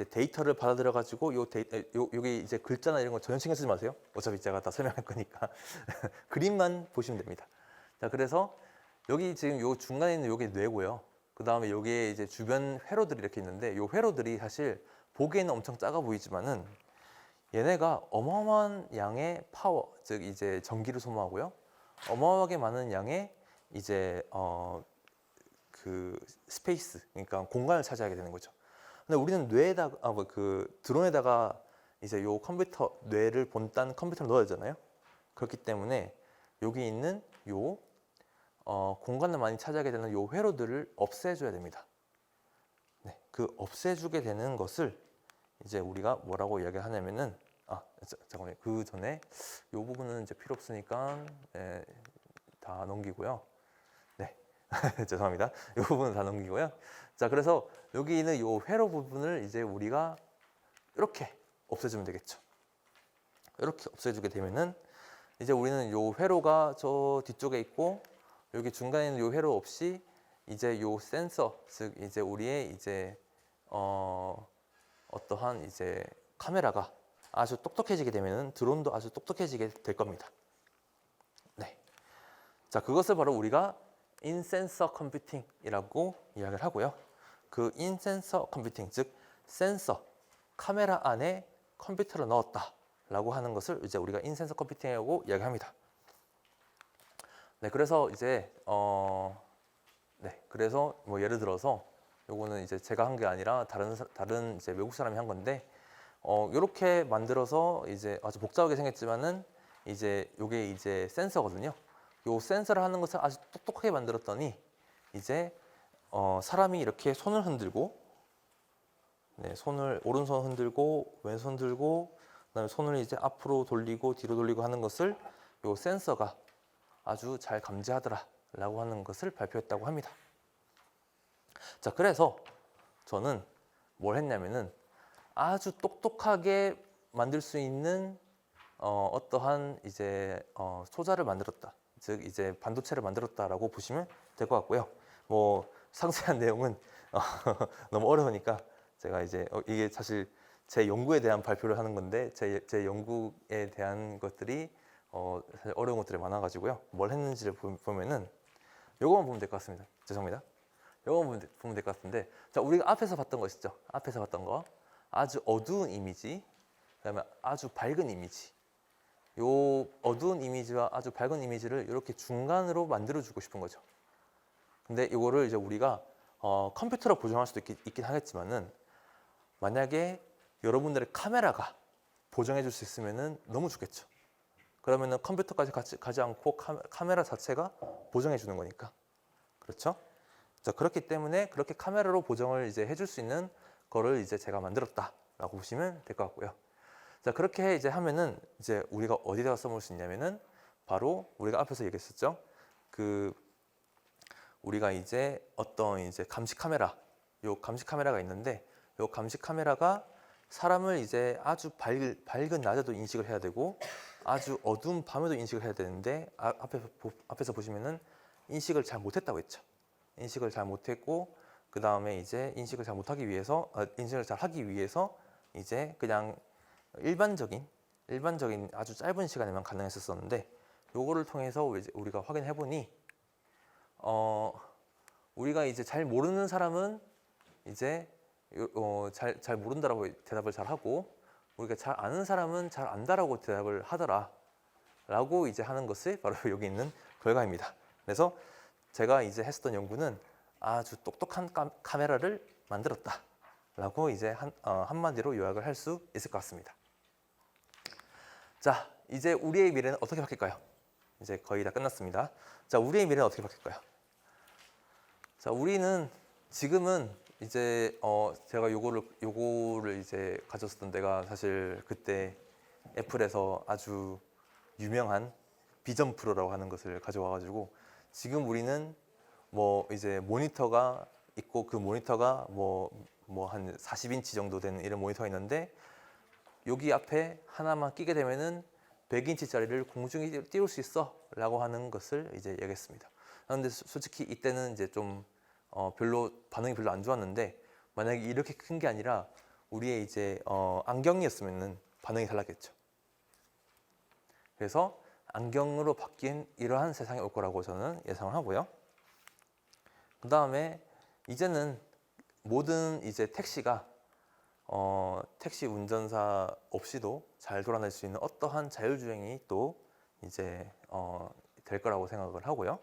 데이터를 받아들여 가지고 여기 이제 글자나 이런 거 전혀 신경 쓰지 마세요. 어차피 제가 다 설명할 거니까 그림만 보시면 됩니다. 자, 그래서 여기 지금 요 중간에 있는 요게 뇌고요. 그 다음에 여기에 이제 주변 회로들이 이렇게 있는데 요 회로들이 사실 보기에는 엄청 작아 보이지만은 얘네가 어마어마한 양의 파워, 즉 이제 전기를 소모하고요. 어마어마하게 많은 양의 이제 그 스페이스, 그러니까 공간을 차지하게 되는 거죠. 근데 우리는 뇌에다가 그 드론에다가 이제 요 컴퓨터 뇌를 본딴 컴퓨터를 넣어야 되잖아요. 그렇기 때문에 여기 있는 요 공간을 많이 차지하게 되는 요 회로들을 없애줘야 됩니다. 네, 그 없애주게 되는 것을 이제 우리가 뭐라고 이야기하냐면은 잠깐만요. 그 전에 요 부분은 이제 필요 없으니까 다 넘기고요. 네, 죄송합니다. 요 부분은 다 넘기고요. 자, 그래서 여기 있는 요 회로 부분을 이제 우리가 이렇게 없애주면 되겠죠. 이렇게 없애주게 되면은 이제 우리는 요 회로가 저 뒤쪽에 있고 여기 중간에 있는 요 회로 없이 이제 요 센서, 즉 이제 우리의 이제 어떠한 이제 카메라가 아주 똑똑해지게 되면은 드론도 아주 똑똑해지게 될 겁니다. 네. 자, 그것을 바로 우리가 인센서 컴퓨팅이라고 이야기를 하고요. 그 인센서 컴퓨팅, 즉 센서, 카메라 안에 컴퓨터를 넣었다라고 하는 것을 이제 우리가 인센서 컴퓨팅이라고 이야기합니다. 네, 그래서 이제 그래서 뭐 예를 들어서 요거는 이제 제가 한 게 아니라 다른 이제 외국 사람이 한 건데 요렇게 만들어서 이제 아주 복잡하게 생겼지만은 이제 요게 이제 센서거든요. 요 센서를 하는 것을 아주 똑똑하게 만들었더니 이제 사람이 이렇게 손을 흔들고 오른손 흔들고 왼손 들고 그다음에 손을 이제 앞으로 돌리고 뒤로 돌리고 하는 것을 요 센서가 아주 잘 감지하더라라고 하는 것을 발표했다고 합니다. 자, 그래서 저는 뭘 했냐면은 아주 똑똑하게 만들 수 있는 어떠한 이제 소자를 만들었다. 즉 이제 반도체를 만들었다라고 보시면 될 것 같고요. 뭐 상세한 내용은 너무 어려우니까 제가 이제 이게 사실 제 연구에 대한 발표를 하는 건데 제 연구에 대한 것들이 사실 어려운 것들이 많아가지고요. 뭘 했는지를 보면은 요거만 보면 될 것 같습니다. 죄송합니다. 요거만 보면 될 것 같은데, 자, 우리가 앞에서 봤던 거 있죠? 앞에서 봤던 거 아주 어두운 이미지, 그다음에 아주 밝은 이미지. 요 어두운 이미지와 아주 밝은 이미지를 이렇게 중간으로 만들어주고 싶은 거죠. 근데 이거를 이제 우리가 컴퓨터로 보정할 수도 있긴 하겠지만은 만약에 여러분들의 카메라가 보정해 줄 수 있으면은 너무 좋겠죠. 그러면은 컴퓨터까지 가지 않고 카메라 자체가 보정해 주는 거니까. 그렇죠? 자, 그렇기 때문에 그렇게 카메라로 보정을 이제 해줄 수 있는 거를 이제 제가 만들었다라고 보시면 될 것 같고요. 자, 그렇게 이제 하면은 이제 우리가 어디다가 써볼 수 있냐면은 바로 우리가 앞에서 얘기했었죠. 그 우리가 이제 어떤 이제 감시 카메라, 요 감시 카메라가 있는데 요 감시 카메라가 사람을 이제 아주 밝은 낮에도 인식을 해야 되고 아주 어두운 밤에도 인식을 해야 되는데 앞에서 보시면은 인식을 잘 못했다고 했죠. 인식을 잘 못했고 그 다음에 이제 인식을 잘 하기 위해서 이제 그냥 일반적인 아주 짧은 시간에만 가능했었는데 요거를 통해서 이제 우리가 확인해 보니 우리가 이제 잘 모르는 사람은 이제 잘 모른다라고 대답을 잘 하고 우리가 잘 아는 사람은 잘 안다라고 대답을 하더라라고 이제 하는 것이 바로 여기 있는 결과입니다. 그래서 제가 이제 했었던 연구는 아주 똑똑한 카메라를 만들었다라고 이제 한마디로 요약을 할 수 있을 것 같습니다. 자, 이제 우리의 미래는 어떻게 바뀔까요? 이제 거의 다 끝났습니다. 자, 우리의 미래는 어떻게 바뀔까요? 자, 우리는 지금은 이제 제가 요거를 이제 가졌었던 데가 사실 그때 애플에서 아주 유명한 비전 프로라고 하는 것을 가져와 가지고 지금 우리는 뭐 이제 모니터가 있고 그 모니터가 뭐 한 40인치 정도 되는 이런 모니터가 있는데 여기 앞에 하나만 끼게 되면은 100인치짜리를 공중에 띄울 수 있어 라고 하는 것을 이제 얘기했습니다. 그런데 솔직히 이때는 이제 좀 별로 반응이 별로 안 좋았는데 만약에 이렇게 큰 게 아니라 우리의 이제 안경이었으면은 반응이 달랐겠죠. 그래서 안경으로 바뀐 이러한 세상이 올 거라고 저는 예상을 하고요. 그 다음에 이제는 모든 이제 택시가 택시 운전사 없이도 잘 돌아다닐 수 있는 어떠한 자율주행이 또 이제 될 거라고 생각을 하고요.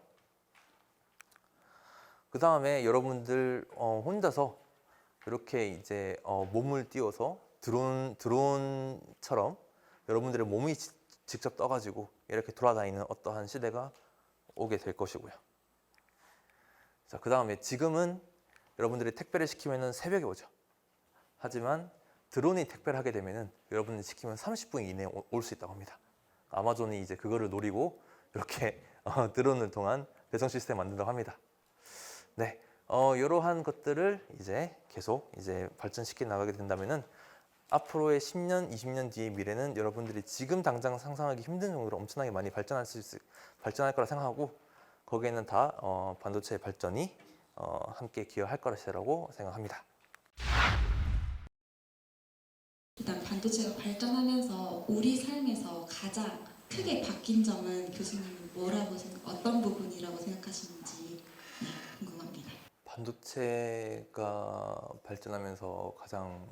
그 다음에 여러분들 혼자서 이렇게 이제 몸을 띄워서 드론처럼 여러분들의 몸이 직접 떠가지고 이렇게 돌아다니는 어떠한 시대가 오게 될 것이고요. 자, 그 다음에 지금은 여러분들이 택배를 시키면은 새벽에 오죠. 하지만 드론이 택배를 하게 되면은 여러분이 시키면 30분 이내에 올 수 있다고 합니다. 아마존이 이제 그거를 노리고 이렇게 드론을 통한 배송 시스템 만든다고 합니다. 네, 이러한 것들을 이제 계속 이제 발전시켜 나가게 된다면은 앞으로의 10년, 20년 뒤의 미래는 여러분들이 지금 당장 상상하기 힘든 정도로 엄청나게 많이 발전할 거라 생각하고 거기에는 다 반도체의 발전이 함께 기여할 것이라고 생각합니다. 일단 반도체가 발전하면서 우리 삶에서 가장 크게 바뀐 점은 교수님 어떤 부분이라고 생각하시는지 궁금합니다. 반도체가 발전하면서 가장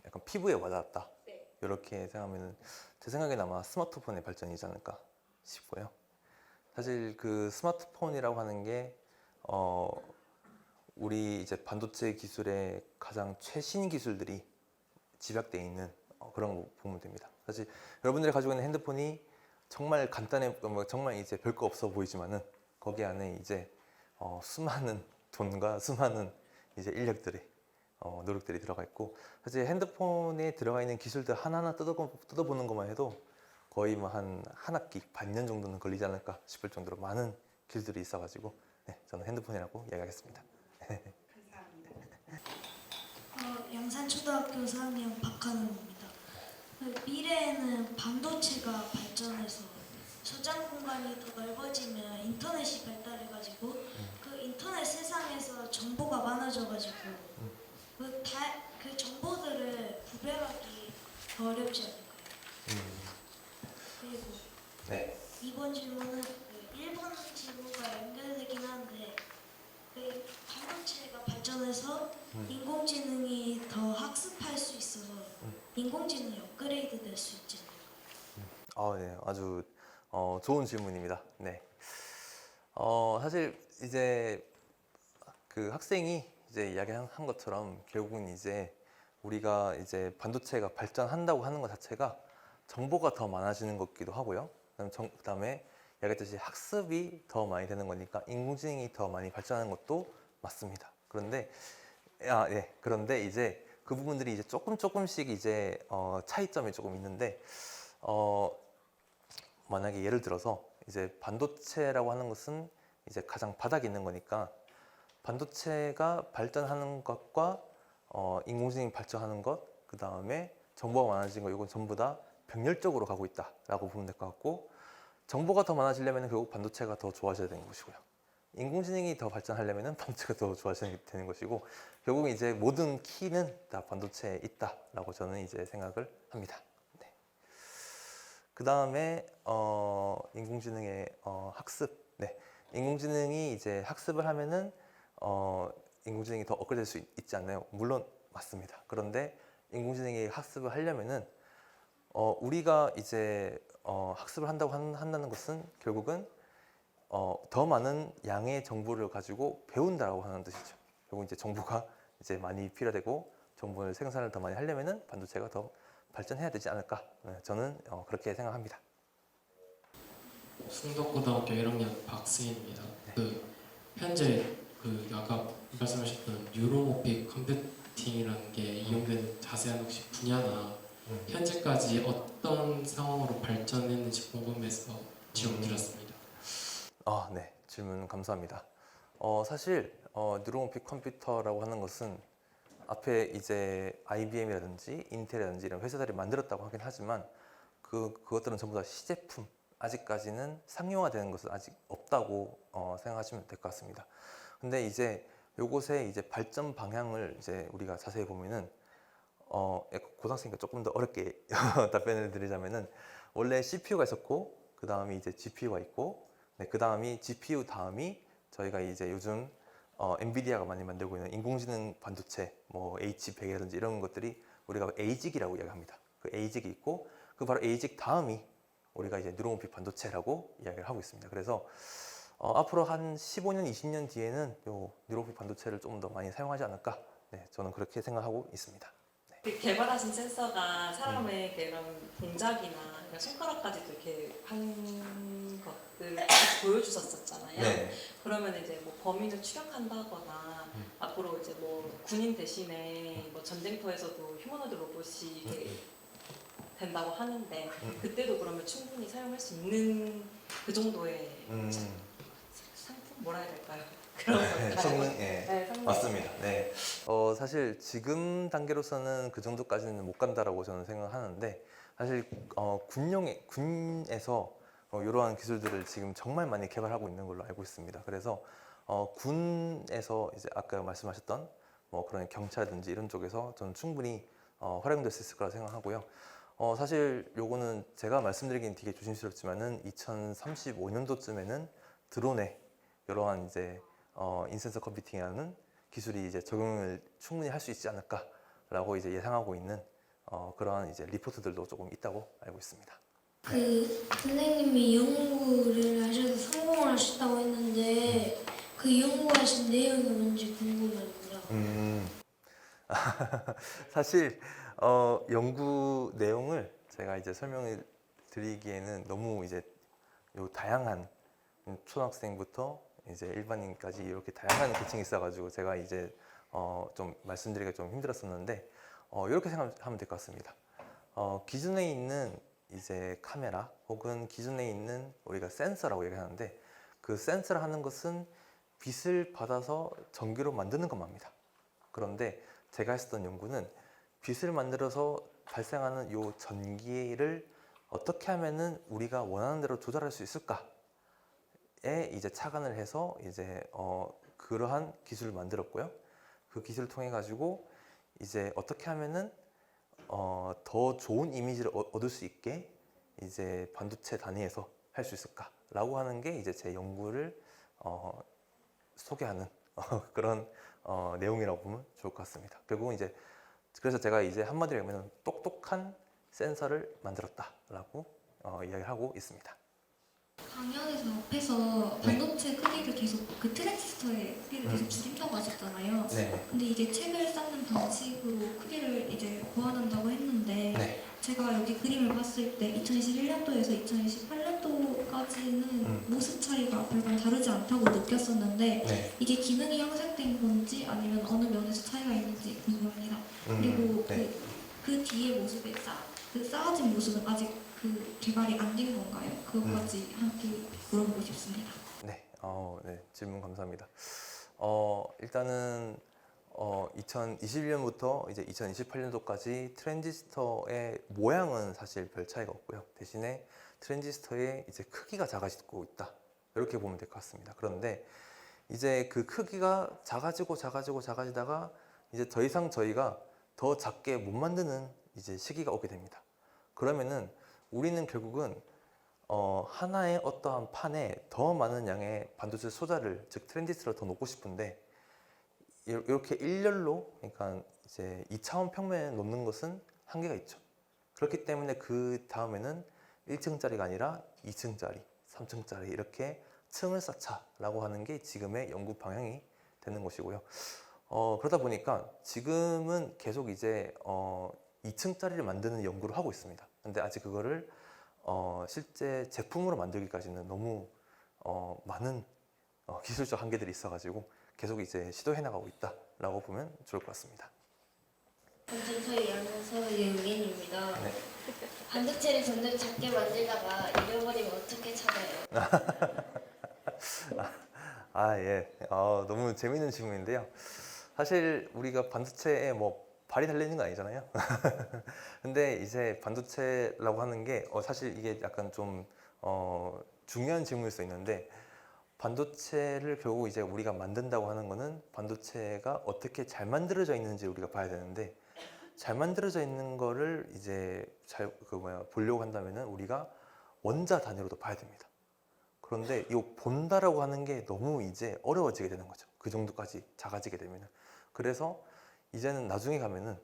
약간 피부에 와닿았다. 네. 이렇게 생각하면은 제 생각에는 아마 스마트폰의 발전이지 않을까 싶고요. 사실 그 스마트폰이라고 하는 게 우리 이제 반도체 기술의 가장 최신 기술들이 집약되어 있는 그런 거 보면 됩니다. 사실 여러분들이 가지고 있는 핸드폰이 정말 간단해, 정말 이제 별거 없어 보이지만은 거기 안에 이제 수많은 돈과 수많은 이제 인력들이 노력들이 들어가 있고 사실 핸드폰에 들어가 있는 기술들 하나하나 뜯어보는 것만 해도 거의 뭐 한 학기 반년 정도는 걸리지 않을까 싶을 정도로 많은 기술들이 있어가지고 네, 저는 핸드폰이라고 이야기하겠습니다. 감사합니다. 양산초등학교 4학년 박하는입니다. 미래에는 반도체가 발전해서 저장 공간이 더 넓어지면 인터넷이 발달해가지고 그 인터넷 세상에서 정보가 많아져가지고 그 정보들을 구별하기 더 어렵지 않을까요? 그리고 네. 이번 질문은 그 1번 질문과 연결되긴 한데 그 반도체가 발전해서 인공지능이 더 학습할 수 있어서 인공지능이 업그레이드 될 수 있지 않을까? 네, 아주 좋은 질문입니다. 네. 사실 이제 그 학생이 이제 이야기한 것처럼 결국은 이제 우리가 이제 반도체가 발전한다고 하는 것 자체가 정보가 더 많아지는 것 같기도 하고요. 그다음에 이야기했듯이 학습이 더 많이 되는 거니까 인공지능이 더 많이 발전하는 것도 맞습니다. 그런데 그런데 이제 그 부분들이 이제 조금씩 이제 차이점이 조금 있는데 만약에 예를 들어서 이제 반도체라고 하는 것은 이제 가장 바닥에 있는 거니까 반도체가 발전하는 것과 인공지능이 발전하는 것, 그 다음에 정보가 많아진 거, 이건 전부 다 병렬적으로 가고 있다라고 보면 될 것 같고, 정보가 더 많아지려면 결국 반도체가 더 좋아져야 되는 것이고요. 인공지능이 더 발전하려면 반도체가 더 좋아져야 되는 것이고, 결국 이제 모든 키는 다 반도체에 있다라고 저는 이제 생각을 합니다. 네. 그 다음에 인공지능의 학습. 네. 인공지능이 이제 학습을 하면은 인공지능이 더 업그레이드 될 수 있지 않나요? 물론 맞습니다. 그런데 인공지능이 학습을 하려면은 우리가 이제 학습을 한다는 것은 결국은 더 많은 양의 정보를 가지고 배운다라고 하는 뜻이죠. 결국 이제 정보가 이제 많이 필요되고 정보를 생산을 더 많이 하려면은 반도체가 더 발전해야 되지 않을까. 저는 그렇게 생각합니다. 승덕고등학교 1학년 박승희입니다. 현재 아까 말씀하셨던 뉴로모픽 컴퓨팅이라는 게 이용되는 자세한 혹시 분야나 현재까지 어떤 상황으로 발전했는지 궁금해서 질문 드렸습니다. 네, 질문 감사합니다. 사실 뉴로모픽 컴퓨터라고 하는 것은 앞에 이제 IBM이라든지 인텔이라든지 이런 회사들이 만들었다고 하긴 하지만 그것들은 전부 다 시제품, 아직까지는 상용화되는 것은 아직 없다고 생각하시면 될 것 같습니다. 근데 이제 요것의 이제 발전 방향을 이제 우리가 자세히 보면은 고등학생이니까 조금 더 어렵게 답변을 드리자면은 원래 CPU가 있었고 그 다음이 이제 GPU가 있고 그 다음이 GPU 다음이 저희가 이제 요즘 엔비디아가 많이 만들고 있는 인공지능 반도체 뭐 H100이라든지 이런 것들이 우리가 ASIC이라고 이야기합니다. 그 ASIC이 있고 그 바로 ASIC 다음이 우리가 이제 뉴로모픽 반도체라고 이야기를 하고 있습니다. 그래서 앞으로 한 15년, 20년 뒤에는 요 뉴로모픽 반도체를 좀 더 많이 사용하지 않을까? 네, 저는 그렇게 생각하고 있습니다. 그 개발하신 센서가 사람의 그런 동작이나 그냥 손가락까지도 이렇게 한 것들 보여주셨었잖아요. 네. 그러면 이제 뭐 범인을 추격한다거나 앞으로 이제 뭐 군인 대신에 뭐 전쟁터에서도 휴머노id 로봇이 이렇게 된다고 하는데 그때도 그러면 충분히 사용할 수 있는 그 정도의 상품 뭐라 해야 될까요? 그런 걸까요? 성능, 예. 네, 성능. 맞습니다. 네. 사실 지금 단계로서는 그 정도까지는 못 간다라고 저는 생각하는데 사실 군에서 이러한 기술들을 지금 정말 많이 개발하고 있는 걸로 알고 있습니다. 그래서 군에서 이제 아까 말씀하셨던 뭐 그런 경찰이라든지 이런 쪽에서 저는 충분히 활용될 수 있을 거라 생각하고요. 사실 요거는 제가 말씀드리긴 되게 조심스럽지만은 2035년도쯤에는 드론에 이러한 이제 인센서 컴퓨팅이라는 기술이 이제 적용을 충분히 할 수 있지 않을까라고 이제 예상하고 있는 그러한 이제 리포트들도 조금 있다고 알고 있습니다. 선생님이 연구를 하셔서 성공을 하셨다고 했는데 그 연구하신 내용이 뭔지 궁금합니다. 사실 연구 내용을 제가 이제 설명을 드리기에는 너무 이제 요 다양한 초등학생부터 이제 일반인까지 이렇게 다양한 계층이 있어가지고 제가 이제 좀 말씀드리기가 좀 힘들었었는데 이렇게 생각하면 될 것 같습니다. 기존에 있는 이제 카메라 혹은 기존에 있는 우리가 센서라고 얘기하는데 그 센서를 하는 것은 빛을 받아서 전기로 만드는 것만입니다. 그런데 제가 했었던 연구는 빛을 만들어서 발생하는 요 전기를 어떻게 하면은 우리가 원하는 대로 조절할 수 있을까에 이제 착안을 해서 이제 그러한 기술을 만들었고요. 그 기술을 통해 가지고 이제 어떻게 하면은 더 좋은 이미지를 얻을 수 있게 이제 반도체 단위에서 할 수 있을까라고 하는 게 이제 제 연구를 소개하는 그런 내용이라고 보면 좋을 것 같습니다. 결국은 이제 그래서 제가 이제 한마디로 하면 똑똑한 센서를 만들었다라고 이야기를 하고 있습니다. 강연에서 앞에서 반도체 크기를 계속 그 트랜지스터의 크기를 계속 줄인다고 하셨잖아요. 네. 근데 이게 책을 쌓는 방식으로 크기를 이제 보완한다고 했는데 네. 제가 여기 그림을 봤을 때 2021년도에서 2028년도까지는 모습 차이가 별반 다르지 않다고 느꼈었는데 네. 이게 기능이 향상된 건지 아니면 어느 면에서 차이가 있는지 궁금합니다. 그리고 네. 그 뒤에 모습에 쌓아진 모습은 아직 그 개발이 안 된 건가요? 그것까지 함께 물어보고 싶습니다. 네. 네. 질문 감사합니다. 일단은 2021년부터 이제 2028년도까지 트랜지스터의 모양은 사실 별 차이가 없고요. 대신에 트랜지스터의 이제 크기가 작아지고 있다. 이렇게 보면 될 것 같습니다. 그런데 이제 그 크기가 작아지다가 이제 더 이상 저희가 더 작게 못 만드는 이제 시기가 오게 됩니다. 그러면은 우리는 결국은 하나의 어떠한 판에 더 많은 양의 반도체 소자를 즉 트랜지스터를 더 놓고 싶은데 이렇게 일렬로 그러니까 이제 2차원 평면에 놓는 것은 한계가 있죠. 그렇기 때문에 그 다음에는 1층짜리가 아니라 2층짜리, 3층짜리 이렇게 층을 쌓자라고 하는 게 지금의 연구 방향이 되는 것이고요. 그러다 보니까 지금은 계속 이제 2층짜리를 만드는 연구를 하고 있습니다. 근데 아직 그거를 실제 제품으로 만들기까지는 너무 많은 기술적 한계들이 있어가지고 계속 이제 시도해 나가고 있다라고 보면 좋을 것 같습니다. 저희 연구소 유민입니다. 네. 반도체를 점점 작게 만들다가 잃어버리면 어떻게 찾아요? 아, 예. 너무 재밌는 질문인데요. 사실 우리가 반도체에 뭐 발이 달려있는 거 아니잖아요. 근데 이제 반도체라고 하는 게 사실 이게 약간 좀 중요한 질문일 수 있는데 반도체를 결국 이제 우리가 만든다고 하는 거는 반도체가 어떻게 잘 만들어져 있는지 우리가 봐야 되는데 잘 만들어져 있는 거를 이제 보려고 한다면은 우리가 원자 단위로도 봐야 됩니다. 그런데 이 본다라고 하는 게 너무 이제 어려워지게 되는 거죠. 그 정도까지 작아지게 되면은. 그래서 이제는 나중에 가면은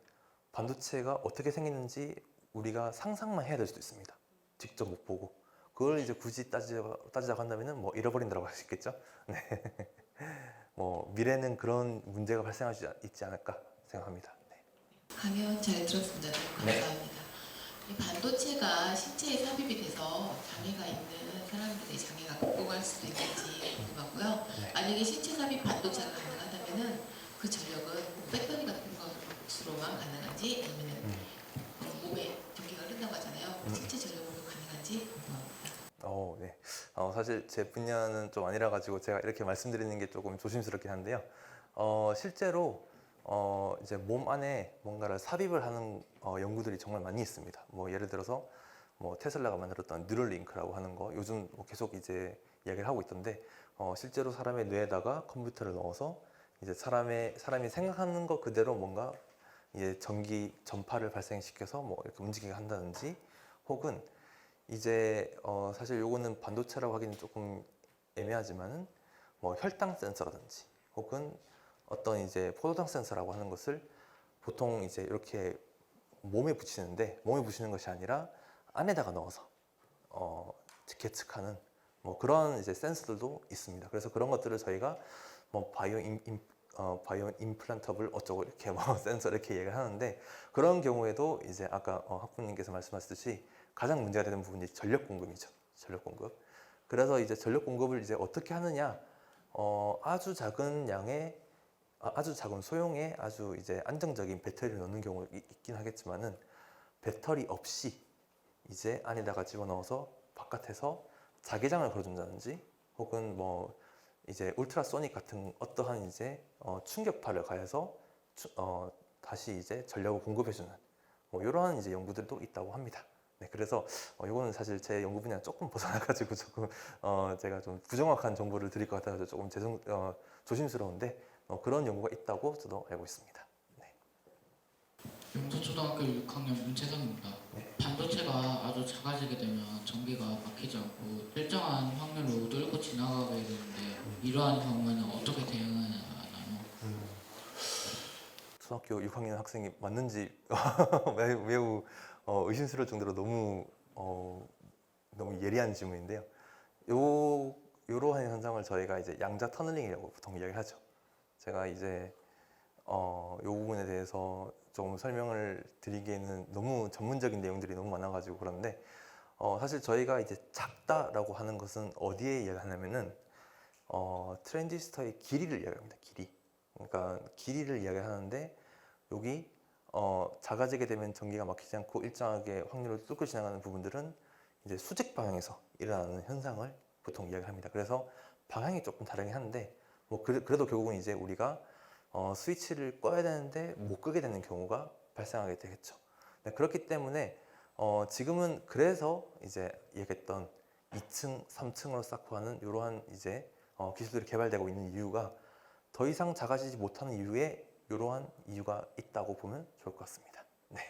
반도체가 어떻게 생기는지 우리가 상상만 해야 될 수도 있습니다. 직접 못 보고. 그걸 이제 굳이 따지자고 한다면은 뭐 잃어버린다고 할 수 있겠죠. 네. 뭐 미래는 그런 문제가 발생할 수 있지 않을까 생각합니다. 네. 강연 잘 들었습니다. 너무 감사합니다. 이 반도체가 신체에 삽입이 돼서 장애가 있는 사람들의 장애가 극복할 수도 있는지 궁금하고요. 네. 만약에 신체 삽입 반도체가 가능하다면은 그 전력은 배터리 같은 것으로만 가능한지 아니면은 몸에 전기가 흐른다고 하잖아요. 신체 전력으로 가능한지 궁금합니다. 네. 사실 제 분야는 좀 아니라 가지고 제가 이렇게 말씀드리는 게 조금 조심스럽긴 한데요. 실제로 이제 몸 안에 뭔가를 삽입을 하는 연구들이 정말 많이 있습니다. 뭐 예를 들어서 뭐 테슬라가 만들었던 뉴럴링크라고 하는 거 요즘 뭐 계속 이제 이야기를 하고 있던데 실제로 사람의 뇌에다가 컴퓨터를 넣어서 이제 사람이 생각하는 것 그대로 뭔가 이제 전기 전파를 발생시켜서 뭐 이렇게 움직이게 한다든지 혹은 이제 사실 요거는 반도체라고 하기는 조금 애매하지만은 뭐 혈당 센서라든지 혹은 어떤 이제 포도당 센서라고 하는 것을 보통 이제 이렇게 몸에 붙이는데 몸에 붙이는 것이 아니라 안에다가 넣어서 계측하는 뭐 그런 이제 센서들도 있습니다. 그래서 그런 것들을 저희가 뭐 바이오 임플란터블 어쩌고 이렇게 뭐 센서 이렇게 얘기를 하는데 그런 경우에도 이제 아까 학부님께서 말씀하셨듯이 가장 문제가 되는 부분이 전력 공급이죠. 전력 공급. 그래서 이제 전력 공급을 이제 어떻게 하느냐? 아주 작은 양의 아주 작은 소형의 아주 이제 안정적인 배터리를 넣는 경우가 있긴 하겠지만은 배터리 없이 이제 안에다가 집어넣어서 바깥에서 자기장을 걸어준다든지 혹은 뭐 이제 울트라소닉 같은 어떠한 이제 충격파를 가해서 다시 이제 전력을 공급해주는 뭐 이러한 이제 연구들도 있다고 합니다. 네, 그래서 이거는 사실 제 연구 분야 조금 벗어나가지고 조금 제가 좀 부정확한 정보를 드릴 것 같아서 조금 조심스러운데 그런 연구가 있다고 저도 알고 있습니다. 네. 용서초등학교 6학년 문채성입니다. 네. 반도체가 아주 작아지게 되면 전기가 막히지 않고 일정한 확률로 뚫고 지나가게 되는데 이러한 경우에는 어떻게 대응하나요? 초등학교 6학년 학생이 맞는지 매우 의심스러울 정도로 너무 예리한 질문인데요. 요러한 현상을 저희가 이제 양자 터널링이라고 보통 이야기를 하죠. 제가 이제 요 부분에 대해서 좀 설명을 드리기에는 너무 전문적인 내용들이 너무 많아가지고 그런데 사실 저희가 이제 작다라고 하는 것은 어디에 이야기하냐면은 트랜지스터의 길이를 이야기합니다. 길이. 그러니까 길이를 이야기하는데 여기 작아지게 되면 전기가 막히지 않고 일정하게 확률을 뚫고 지나가는 부분들은 이제 수직 방향에서 일어나는 현상을 보통 이야기합니다. 그래서 방향이 조금 다르긴 한데 뭐 그래도 결국은 이제 우리가 스위치를 꺼야 되는데 못 끄게 되는 경우가 발생하게 되겠죠. 네, 그렇기 때문에 지금은 그래서 이제 얘기했던 2층, 3층으로 쌓고 하는 이러한 이제 기술들이 개발되고 있는 이유가 더 이상 작아지지 못하는 이유에 이러한 이유가 있다고 보면 좋을 것 같습니다. 네.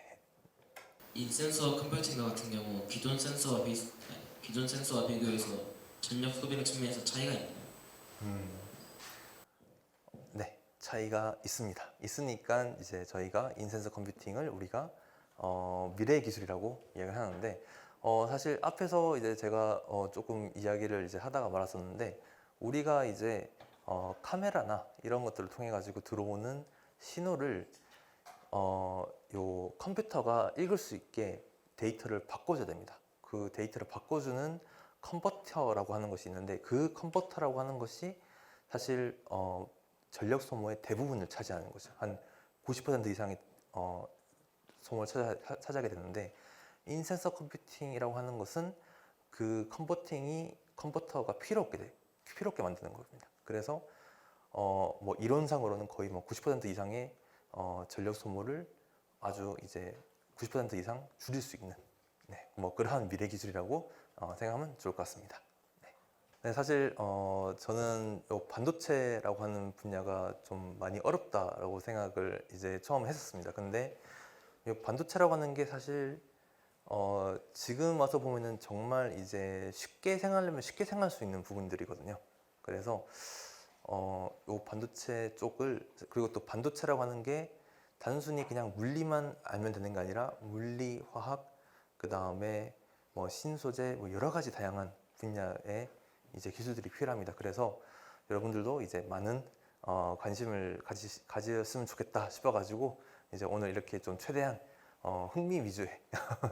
이 센서 컴퓨팅 같은 경우 기존 센서와 비교해서 전력 소비력 측면에서 차이가 있나요? 네, 차이가 있습니다. 있으니까 이제 저희가 인센서 컴퓨팅을 우리가 미래의 기술이라고 이야기를 하는데 사실 앞에서 이제 제가 조금 이야기를 이제 하다가 말았었는데 우리가 이제 카메라나 이런 것들을 통해 가지고 들어오는 신호를 요 컴퓨터가 읽을 수 있게 데이터를 바꿔줘야 됩니다. 그 데이터를 바꿔주는 컨버터라고 하는 것이 있는데 그 컨버터라고 하는 것이 사실 전력 소모의 대부분을 차지하는 거죠. 한 90% 이상의 소모를 차지하게 되는데 인센서 컴퓨팅이라고 하는 것은 그 컨버터가 필요 없게 만드는 겁니다. 그래서 뭐 이론상으로는 거의 뭐 90% 이상의 전력 소모를 아주 이제 90% 이상 줄일 수 있는 뭐 그러한 미래 기술이라고 생각하면 좋을 것 같습니다. 네, 사실 저는 요 반도체라고 하는 분야가 좀 많이 어렵다라고 생각을 이제 처음 했었습니다. 근데 이 반도체라고 하는 게 사실 지금 와서 보면은 정말 이제 쉽게 생각하려면 쉽게 생각할 수 있는 부분들이거든요. 그래서 요 반도체 쪽을 그리고 또 반도체라고 하는 게 단순히 그냥 물리만 알면 되는 게 아니라 물리, 화학, 그 다음에 뭐 신소재, 뭐 여러 가지 다양한 분야의 이제 기술들이 필요합니다. 그래서 여러분들도 이제 많은 관심을 가지셨으면 좋겠다 싶어가지고 이제 오늘 이렇게 좀 최대한 흥미 위주의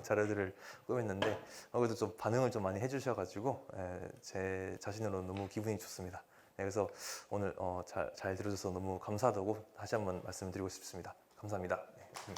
자료들을 꾸몄는데 그래도 좀 반응을 좀 많이 해주셔가지고 제 자신으로 너무 기분이 좋습니다. 네, 그래서 오늘 잘 들어줘서 너무 감사하다고 다시 한번 말씀드리고 싶습니다. 감사합니다. 네.